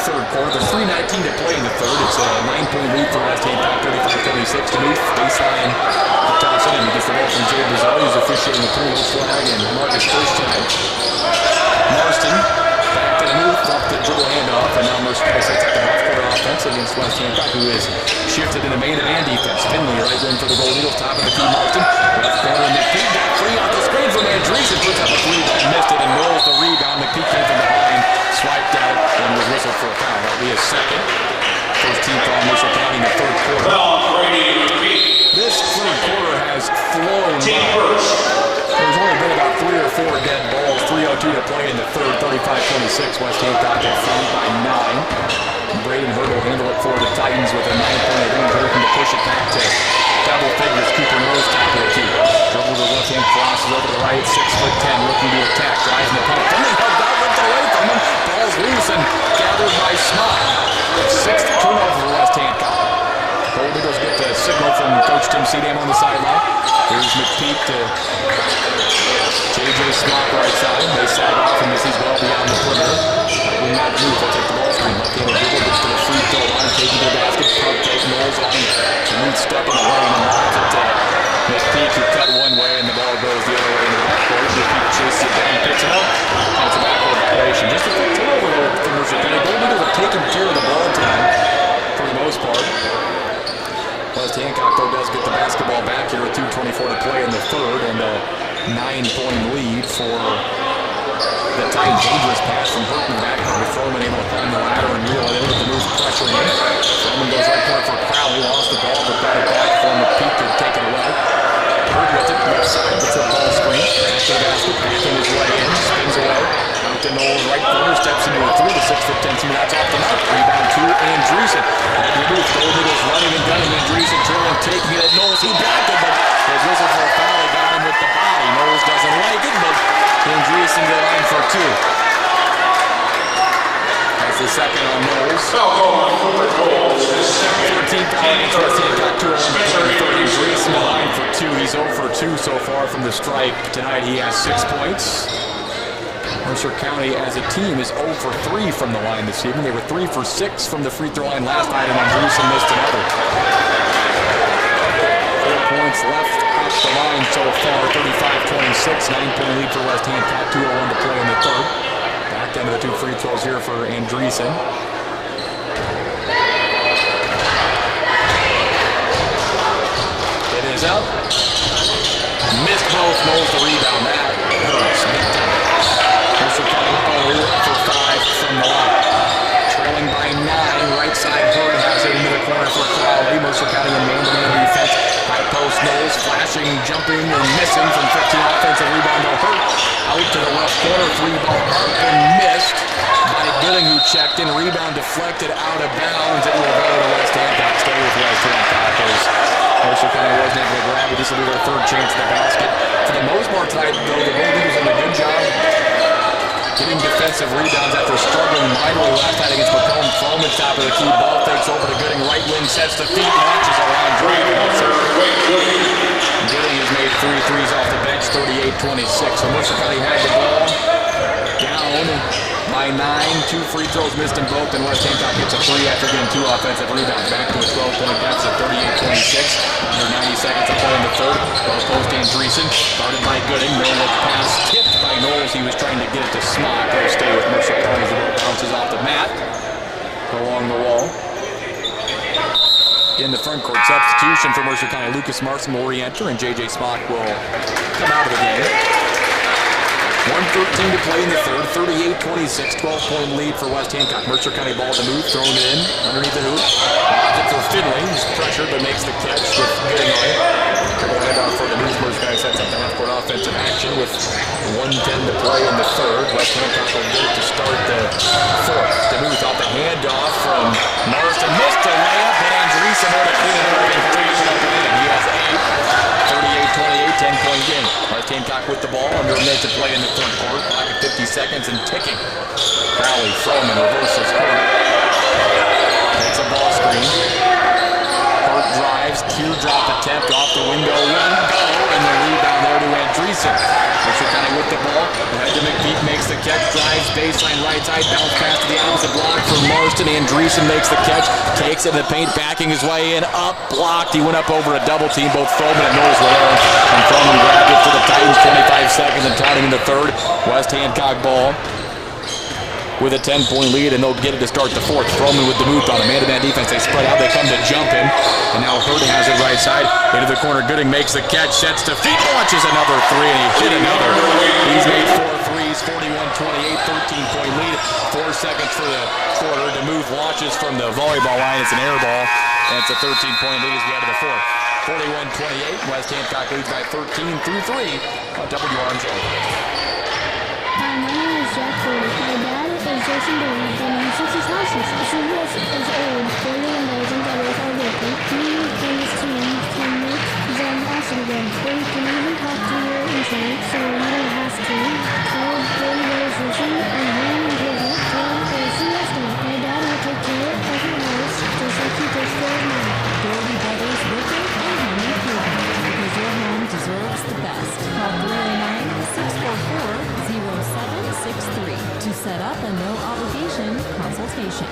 third quarter. There's 3:19 to play in the third. It's a 9-point lead for West Hancock, 35-36 to move. Baseline to toss it in. He gets the ball from Jay Brazil. He's officiating the pool flag, and Marcus first time. Marston back to DeMuth, off the dribble handoff, and now Mercer County sets up the half-court offense against West Hancock, who is shifted into main and defense. Finley right in for the Golden Eagles, top of the key. Marston left corner, McPeak got free off the screen from Andreessen. Puts up a 3 that missed it and rolls the rebound. McPeak came from behind, swiped at it, and was whistled for a foul. That'll be his second. First team foul Mercer County in the third quarter. This third quarter has flown by. There's only been about 3 or 4 dead balls. 3:02 to play in the third. 35-26. West Hancock in front by 9. Braden Hurt will handle it for the Titans with a 9-point advantage. Looking to push it back to double figures. Cooper Knowles top of the key. Dribble to the left hand, crosses over to the right. 6'10", looking to attack. Drives in the punt. Finley held out, ripped away from him. Ball's loose and gathered by Smott. 6th turnover for West Hancock. Gold Eagles get the signal from Coach Tim Seedham on the sideline. Here's McPeak to J.J. Smott right side. They sag off him as he's well beyond the perimeter. Will not move. They'll take the ball screen. Left-handed dribble gets to the free throw line. Taking the basket. Pump fake. Knowles on. DeMuth step in the lane and lobs it to McPeak, who cut one way and the ball goes the other way in the backcourt. McPeak chases it down, picks it up. That's a backcourt violation. Just a quick turnover though for Mercer County. Gold Eagles have taken care of the ball tonight for the most part. West Hancock, though, does get the basketball back here with 2:24 to play in the third, and a 9-point lead for the Titans. Dangerous pass from Burton back to Froman, able to climb the ladder and reel it in with the move pressure in. Froman goes right point for Crowley, lost the ball, but got it back for McPeak to take it away. Hurt with it, left side, gets a ball screen, back to the basket, backing his way in, spins away. Out to Knowles, right corner, steps into a 3, the 6'10", team, that's off the mark. Rebound to Andreessen. And DeMuth, Gold Eagles running and gunning. Andreessen trailing, taking it at Knowles. He blocked it, but his whistle for a foul. He got him with the body. Knowles doesn't like it, but Andreessen to the line for 2. That's the second on Knowles. foul against West Hancock, 2 on the third. Andreessen line for 2. He's 0 for 2 so far from the stripe. Tonight he has 6 points. Mercer County as a team is 0 for 3 from the line this evening. They were 3 for 6 from the free throw line last night, and Andreessen missed another. 4 points left at the line so far, 35-26. 9-point lead for West Hancock, 2:01 to play in the third. Back down to the 2 free throws here for Andreessen. It is up. Missed both, knows the rebound. That hurts. Mercer County 0 for 5 from the line. Trailing by 9, right side Hurd has it into the corner for Crowley. Mercer County in man-to-man defense. High post Knowles, flashing, jumping, and missing from 15. Offensive rebound to Hurd. Out to the left corner, 3-ball up and missed by Gooding, who checked in. Rebound deflected out of bounds. It will go to West Hancock. Stay with West Hancock as Mercer County wasn't able to grab it. This will be their third chance at the basket. For the most part tonight, though, the Gold Eagles did a good job getting defensive rebounds after struggling mightily last night against Macomb. Froman top of the key. Ball fakes over to Gooding. Right wing sets the feet. Launches a long drive. Gooding has made 3 threes off the bench. 38-26. So Mercer County had the ball down by 9. 2 free throws missed in both. And West Hancock gets a 3 after getting 2 offensive rebounds. Back to a 12-point deficit. 38-26. Under 90 seconds to play in the third. Ball post Andreessen. Started by Gooding. No look pass. Tipped by Knowles. He was trying to get it to Smock. He'll stay with Mercer County as the ball bounces off the mat. Along the wall. In the front court, substitution for Mercer County. Lucas Marson will re-enter, and J.J. Smock will come out of the game. 1:13 to play in the third. 38-26, 12-point lead for West Hancock. Mercer County ball to move, thrown in underneath the hoop. Lobs it for Finley. He's pressured but makes the catch with Gooding on it. Dribble handoff for the News. Mercer County sets up the half-court offensive action with 1:10 to play in the third. West Hancock will get it to start the fourth. DeMuth off the handoff from Marston. Missed a layup, but Andreessen had to clean it up and takes it up and in. He has 8. 38-28, 10-point game. West Hancock with the ball, under a minute to play in the third quarter. Clock at 50 seconds and ticking. Crowley, Froman reverses Hurt. Takes a ball screen. Hurt drives, teardrop attempt off the window. Won't go, and the rebound there to Andreessen. Mercer County with the ball. Head to McPeak, makes the catch, drives baseline right side, bounce pass to the opposite block for Marston. Andreessen makes the catch, takes it in the paint, backing his way in, up, blocked. He went up over a double team. Both Froman and Knowles were there, and Froman grabbed it for the Titans. 25 seconds and tied him in the third. West Hancock ball with a 10-point lead, and they'll get it to start the fourth. Froman with the move on a man-to-man defense. They spread out, they come to jump him, and now Hurd has it right side. Into the corner, Gooding makes the catch, sets to feet, launches another 3, and he hit another. He's made 4 threes, 41-28, 13-point lead. 4 seconds for the quarter. DeMuth launches from the volleyball line. It's an air ball, and it's a 13-point lead as we head to the fourth. 41-28, West Hancock leads by 13 through 3 on WRMJ.
Hi, my name is Jack Foley. My dad is Jason Bowie from Sixes Houses. The roof is old, 40 windows and gutters are broken. Me and this team can make them awesome again. They can even talk to your insurance so you don't have to. Call Daily Rose Roofing and Home Improvement for a free estimate. My dad will take care of your house just like he takes care of mine.
Doherty Brothers Roofing and Home Improvement, because your home deserves the best. Call 309-644-0763 to set up a no-obligation consultation.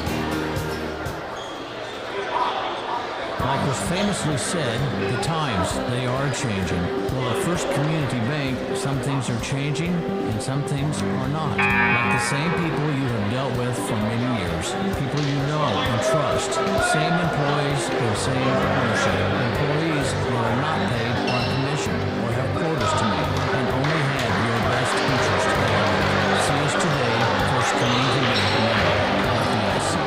Like was famously said, the times, they are changing. Well, at First Community Bank, some things are changing and some things are not. Like the same people you have dealt with for many years. People you know and trust. Same employees with same ownership. Employees that are not paid on commission or have quotas to meet and only have your best interest at heart. See us today, First Community Bank member, FDIC.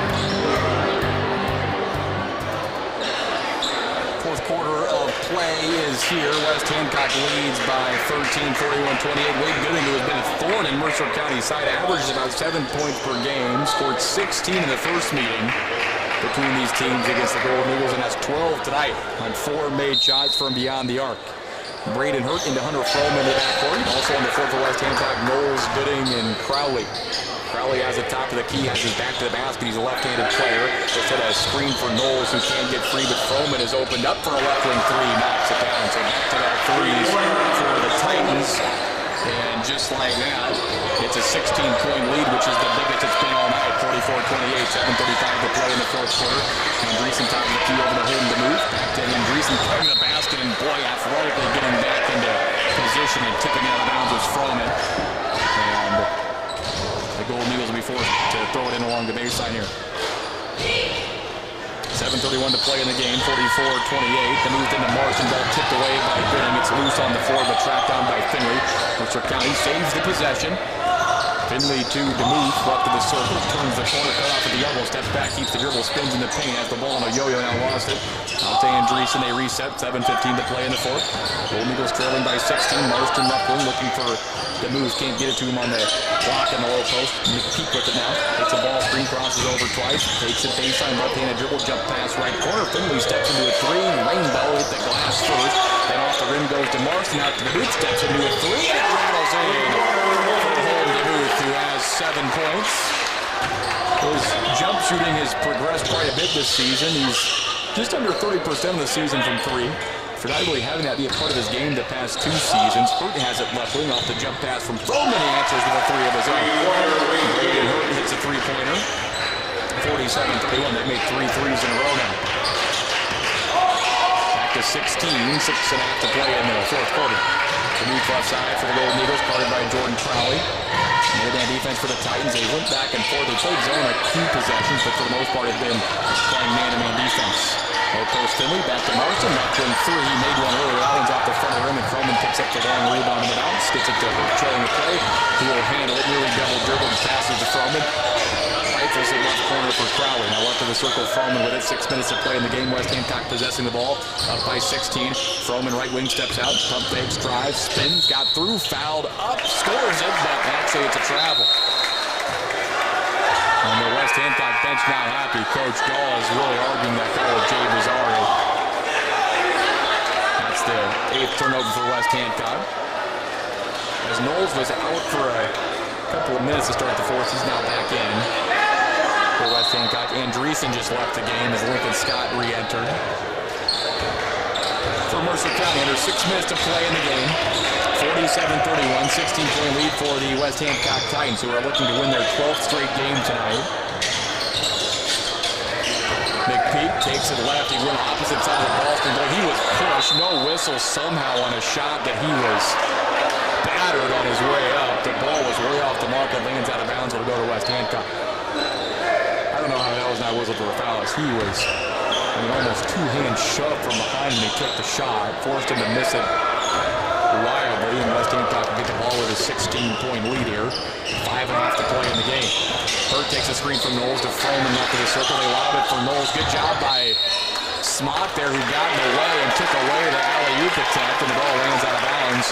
Fourth quarter of play is here. West Hancock leads by 13, 41-28. Wade Gooding, who has been a thorn in Mercer County's side, averages about 7 points per game. Scored 16 in the first meeting between these teams against the Golden Eagles, and that's 12 tonight on 4 made shots from beyond the arc. Braden Hurt into Hunter Froman in the backcourt. Also on the floor for West Hancock, Knowles, Gooding, and Crowley.
Crowley has the top of the key, has his back to the basket. He's a left-handed player. They set a screen for Knowles, who can't get free, but Froman is opened up for a left wing three, knocks it down. So back to back threes for the Titans. And just like that, it's a 16-point lead, which is the biggest it's been all night. 44-28, 7:35 to play in the fourth quarter. Andreessen top of the key over to Holden to move. Back to Andreessen cutting the basket, and boy, athletically getting back into position and tipping it out of bounds was Froman. And the Golden Eagles will be forced to throw it in along the baseline here. 7:31 to play in the game, 44-28. The move into Marston, ball tipped away by Gooding. It's loose on the floor, but tracked down by Finley. Mercer County saves the possession. Finley to DeMuth, left of the circle, turns the corner, cut off at the elbow, steps back, keeps the dribble, spins in the paint, has the ball on a yo-yo, now lost it. Out to Andreessen, they reset, 7:15 to play in the fourth. Golden Eagles trailing by 16, Marston left wing, looking for DeMuth, can't get it to him on the block in the low post. McPeak with it now, takes a ball screen, crosses over twice, takes it baseline, left-handed dribble, jump pass right corner. Finley steps into a three, rainbow, hit the glass first, then off the rim goes to Marston, out to DeMuth, steps into a three, and rattles in. Who has 7 points. His jump shooting has progressed quite a bit this season. He's just under 30% of the season from three. For not really having that be a part of his game the past 2 seasons. Hurt has it left wing off the jump pass from Froman. He answers with a three of his own. Braden Hurt hits a three-pointer. 47-31. They made 3 threes in a row now. Back to 16. 6.5 to play in the fourth quarter. The new left side for the Golden Eagles, guarded by Jordan Crowley. Mid-man defense for the Titans. They went back and forth. They played zone a few possessions, but for the most part have been playing man-to-man defense. Low post Finley, back to Marston. Left wing three. He made one earlier. That one's off the front of the rim, and Froman picks up the long rebound in the bounce. Gets it to trailing the play. He will handle it. Nearly double dribble. Passes to Froman. Rifles it left corner for Crowley. Now left of the circle, Froman with it. 6 minutes to play in the game. West Hancock possessing the ball. Up by 16. Froman right wing steps out. Pump fakes, drives, spins, got through, fouled up, scores it, but actually it's a travel. And the West Hancock bench not happy. Coach Dahl is really arguing that call with Jay Bizarro. That's the 8th turnover for West Hancock. As Knowles was out for a couple of minutes to start the fourth, he's now back in for West Hancock. Andreessen just left the game as Lincoln Scott re-entered. For Mercer County, under 6 minutes to play in the game. 47-31, 16-point lead for the West Hancock Titans, who are looking to win their 12th straight game tonight. McPeak takes it left. He went opposite side of Boston, but he was pushed. No whistle somehow on a shot that he was battered on his way up. The ball was way off the mark and lands out of bounds. It'll go to West Hancock. I don't know how that was not whistled for a foul, as he was almost two-hand shove from behind him. He took the shot, forced him to miss it wildly, and West Hancock can get the ball with a 16-point lead here. 5.5 to play in the game. Hurt takes a screen from Knowles to Froman left of the circle. They lob it for Knowles. Good job by Smock there, who got in the way and took away the alley-oop attempt, and the ball lands out of bounds.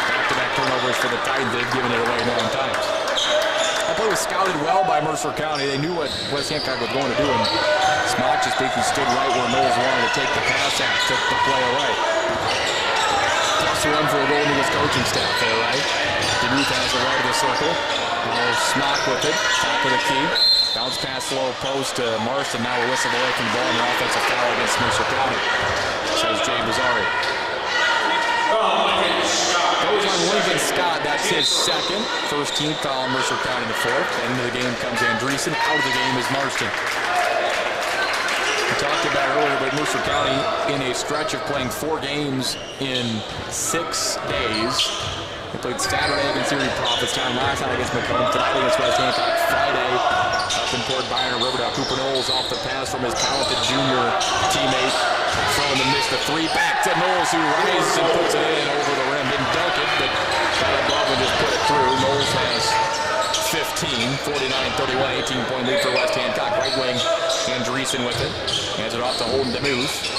Back-to-back turnovers for the Titans. They've given it away 9 times. That play was scouted well by Mercer County. They knew what West Hancock was going to do, and Smock just basically stood right where Knowles wanted to take the pass at, took the play away. +1 for the Golden Eagles coaching staff there, right? DeMuth has the right of the circle. Smock with it, top of the key. Bounce pass low post to Marston. Now a whistle away from the ball, and an offensive foul against Mercer County, says Jay Bizarri. Goes on Lincoln Scott. That's his second. First team foul on Mercer County in the fourth. Into the game comes Andreessen. Out of the game is Marston. We talked about earlier, but Mercer County in a stretch of playing 4 games in 6 days. They played Saturday against Erie Prophetstown, last night against Macomb, tonight against West Hancock, Friday up in Port Byron and Riverdale. Cooper Knowles off the pass from his talented junior teammate. Throwing to miss the three. Back to Knowles, who rises and puts it in over the rim. Didn't dunk it, but got above and just put it through. Knowles has 15, 49-31, 18-point lead for West Hancock. Right wing, Andreessen with it. Hands it off to Holden DeMuth.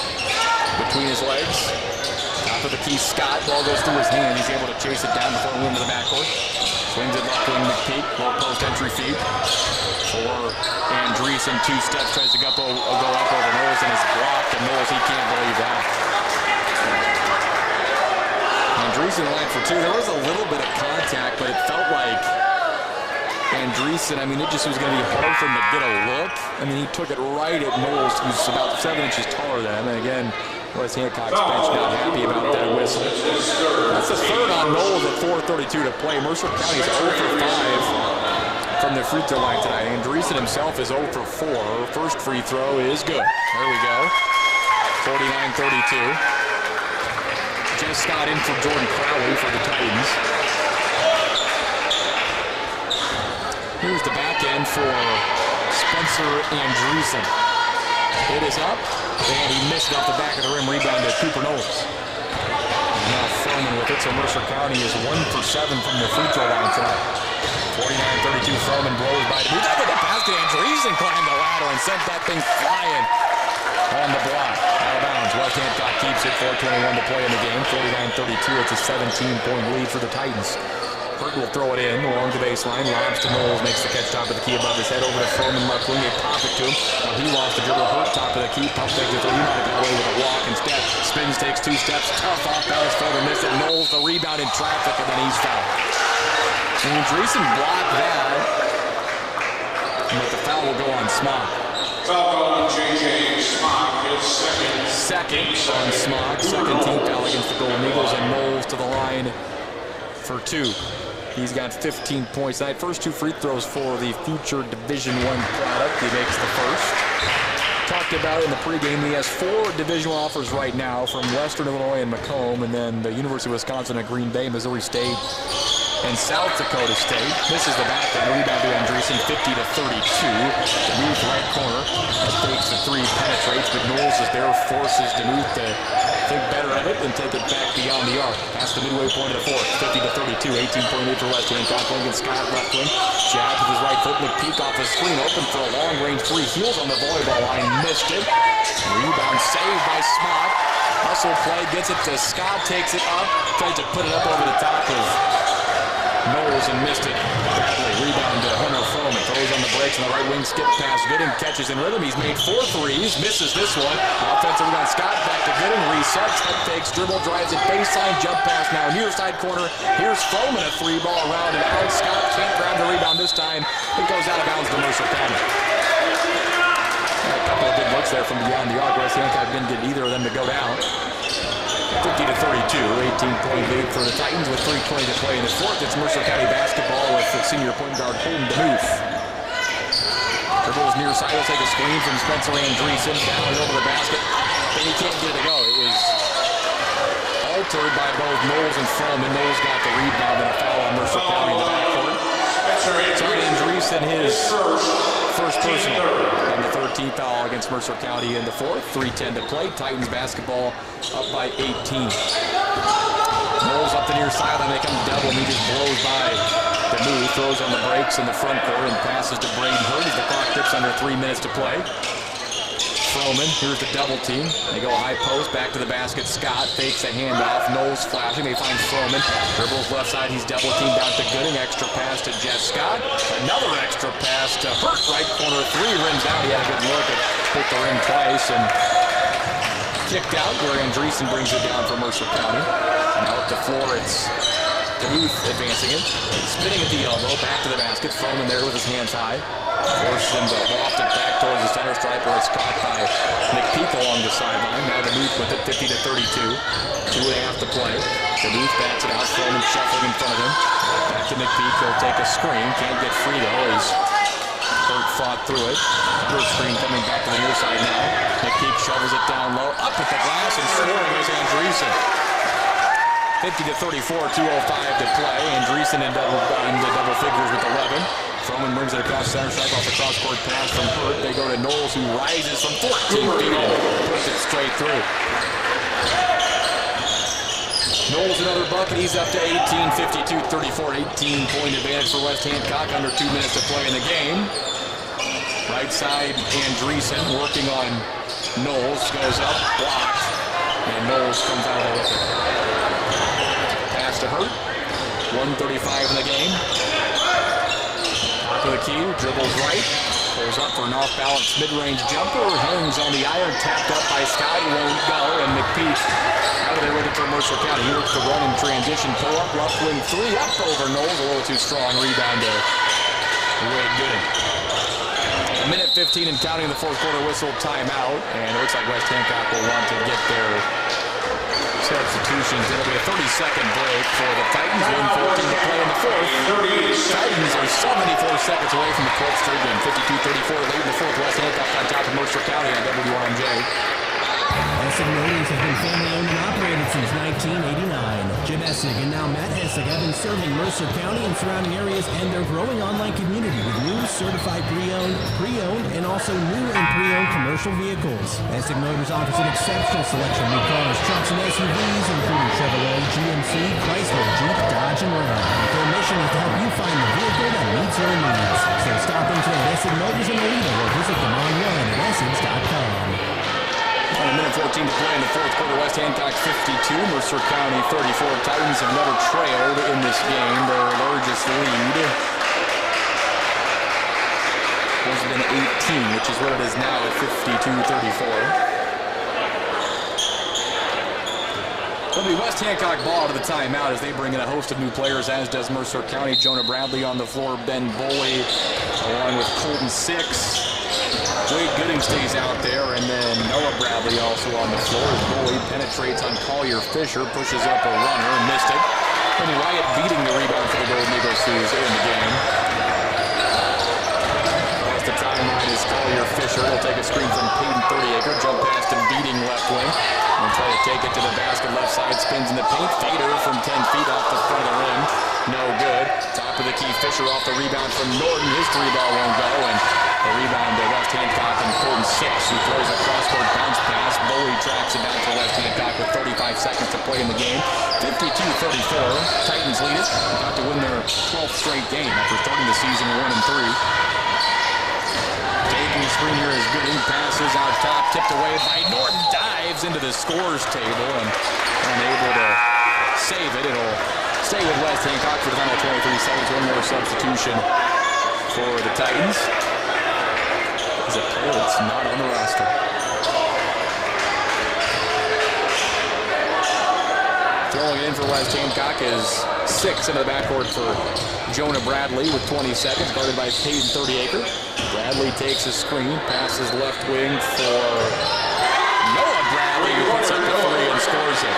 Between his legs. Top of the key, Scott. Ball goes through his hand. He's able to chase it down before rim to the backcourt. Swings it left wing, McPeak. Low post entry feed for Andreessen. 2 steps, tries to go up over Knowles, and is blocked. And Knowles, he can't believe that. Andreessen went for 2. There was a little bit of contact, but it felt like
Andreessen, I mean, it just was going to be hard for him to get a look. I mean, he took it right at Knowles, who's about 7 inches taller than him. And again, West Hancock's bench not happy about that whistle. That's the third on Knowles at 4:32 to play. Mercer County's 0 for 5 from the free throw line tonight. Andreessen himself is 0 for 4. First free throw is good. There we go. 49-32. Jess Scott in for Jordan Crowley for the Titans. Here's the back end for Spencer Andreessen. It is up, and he missed it off the back of the rim. Rebound to Cooper Knowles. And now Froman with it, so Mercer County is 1 for 7 from the free throw line tonight. 49-32, Froman blows by DeMuth. Over the basket, Andreessen climbed the ladder and sent that thing flying on the block. Out of bounds. West Hancock keeps it. 4:21 to play in the game. 49-32. It's a 17-point lead for the Titans. Hurt will throw it in along the baseline. Lobs to Knowles, makes the catch top of the key above his head. Over to Froman left wing. They pop it to him. Now he lost the dribble. Hurt top of the key. Pump takes it through. He might have got away with a walk instead. Spins, takes 2 steps. Tough off balance. Further missed it. Knowles the rebound in traffic, and then he's fouled. Andreessen blocked that, but the foul will go on Smock.
Foul on J.J. Smock, his
second on Smock. Second team foul against the Golden Eagles, and Knowles to the line for 2. He's got 15 points tonight. First 2 free throws for the future Division I product. He makes the first. Talked about in the pregame, he has 4 Division I offers right now from Western Illinois and Macomb, and then the University of Wisconsin at Green Bay, Missouri State, and South Dakota State. Misses the back end. Rebound to Andreessen, 50-32. DeMuth right corner. Takes the 3, penetrates, but Knowles is there, forces DeMuth to think better of it and take it back beyond the arc. Past the midway point of the fourth, 50-32. 18-point lead for West Hancock. Lincoln Scott left wing. Jab with his right foot. McPeak off the screen, open for a long-range 3. Heels on the volleyball line, missed it. Rebound saved by Smock. Hustle play, gets it to Scott, takes it up, tries to put it up over the top of Knowles and missed it badly. Rebound to Hunter Froman. Throws on the brakes on the right wing. Skip pass. Gooding catches in rhythm. He's made 4 threes. Misses this one. Offensive rebound. Scott back to Gooding. Resets. Head fakes. Dribble. Drives it. Baseline. Jump pass now. Near side corner. Here's Froman. A 3-ball around and out. Scott can't grab the rebound this time. It goes out of bounds to Mercer County. A couple of good looks there from beyond the arc. West Hancock didn't get either of them to go down. 50-32, 18-point lead for the Titans with 3:20 to play in the fourth. It's Mercer County basketball with the senior point guard Holden DeMuth. Dribbles near side, will take a screen from Spencer Andreessen, down over the basket, and he can't get it to go. It was altered by both Knowles and Froman. Knowles got the rebound and a foul on Mercer County in the backcourt. So Andreessen his first personal and the 13th foul against Mercer County in the fourth. 3:10 to play. Titans basketball up by 18. Knowles up the near sideline. They come double, and he just blows by DeMuth. Throws on the brakes in the front court and passes to Braden Hurt as the clock tips under 3 minutes to play. Froman, here's the double team. They go high post, back to the basket. Scott fakes a handoff. Knowles flashing. They find Froman. Dribbles left side. He's double teamed out to Gooding. Extra pass to Jeff Scott. Another extra pass to Hurt. Right corner 3. Rims out. He had a good look at hit the rim twice and kicked out where Andreessen brings it down for Mercer County. Now up the floor, it's DeMuth advancing it. Spinning at the elbow. Back to the basket. Froman there with his hands high. Forces him to loft it back towards the center stripe where it's caught by McPeak along the sideline. Now DeMuth with it, 50-32. 2.5 to play. DeMuth backs it out. Froman shuffling in front of him. Back to McPeak. He'll take a screen. Can't get free though. He's Hurt fought through it. First screen coming back to the near side now. McPeak shovels it down low. Up at the glass and scoring is Andreessen. 50-34, 2:05 to play. Andreessen in double figures with 11. Froman brings it across center stripe off the cross-court pass from Hurt. They go to Knowles, who rises from 14 feet and puts it straight through. Knowles another bucket. He's up to 18, 52-34. 18-point advantage for West Hancock. Under 2 minutes to play in the game. Right side, Andreessen working on Knowles. Goes up, blocked, and Knowles comes out of it. Pass to Hurt. 1:35 in the game. Top of the key, dribbles right. Pulls up for an off-balance mid-range jumper. Hangs on the iron, tapped up by Scott. Won't go, and McPeak out of there with it for Mercer County. He works the run in transition. Pull up, left wing 3 up over Knowles. A little too strong. Rebound to Wade Gooding. A minute 15 and counting in the fourth quarter whistle timeout, and it looks like West Hancock will want to get their substitutions. It'll be a 30-second break for the Titans. 1:14 to play in the fourth. Titans are 74 seconds away from the 12th straight game. 52-34 late in the fourth. West Hancock on top of Mercer County on WRMJ.
Essig Motors has been family-owned and operated since 1989. Jim Essig and now Matt Essig have been serving Mercer County and surrounding areas and their growing online community with new certified pre-owned, and also new and pre-owned commercial vehicles. Essig Motors offers an exceptional selection of new cars, trucks, and SUVs, including Chevrolet, GMC, Chrysler, Jeep, Dodge, and Ram. Their mission is to help you find the vehicle that meets your needs. So stop in today at Essig Motors in Alita or visit them online at Essigs.com.
A minute 14 to play in the fourth quarter. West Hancock 52, Mercer County 34. Titans have never trailed in this game. Their largest lead has been 18, which is what it is now at 52-34. It'll be West Hancock ball to the timeout as they bring in a host of new players, as does Mercer County. Jonah Bradley on the floor, Ben Boley along with Colton Six. Wade Gooding stays out there, and then Noah Bradley also on the floor. Boley penetrates on Collier Fisher, pushes up a runner, and missed it. And Wyatt beating the rebound for the Golden Eagles, who's in the game. Across the timeline is Collier Fisher. He'll take a screen from Peyton 30-acre, jump past him, beating left wing. And try to take it to the basket, left side, spins in the paint. Fader from 10 feet off the front of the rim. No good. Top of the key, Fisher off the rebound from Norton. His three ball won't go, and the rebound to West Hancock and Colton Six, who throws a cross-court bounce pass. Boley tracks it down for West Hancock with 35 seconds to play in the game. 52-34. Titans lead it. About to win their 12th straight game after starting the season 1-3. Taking the screen here is Gooding. Passes out top, tipped away by Norton. Dives into the scores table and unable to save it. It'll stay with West Hancock for the final 23 seconds. One more substitution for the Titans. Is a player that's not on the roster. Throwing it in for West Hancock is Six into the backcourt for Jonah Bradley with 20 seconds, guarded by Peyton 30-acre. Bradley takes a screen, passes left wing for Noah Bradley, who puts up the three and scores it.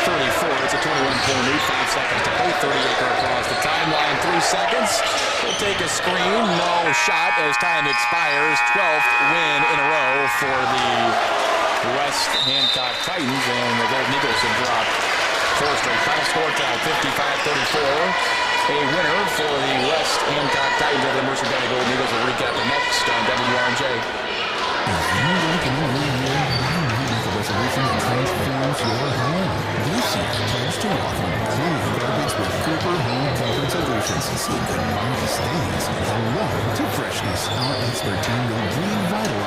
55-34. It's a 21-point lead. 5 seconds to play. 30-acre across the timeline. 3 seconds. He'll take a screen. No shot as time expires. 12th win in a row for the West Hancock Titans, and the Golden Eagles have dropped 4 straight. Final score tie 55-34. A winner for the West Hancock Titans over the Mercer County Golden Eagles. Will recap the next on WRMJ.
If you work in a new year, you need a resolution that transforms your home. This year, pledge to offer clean garbage with Cooper Home Comfort Solutions. Say goodbye to stains and hello to freshness. Our expert team will revitalize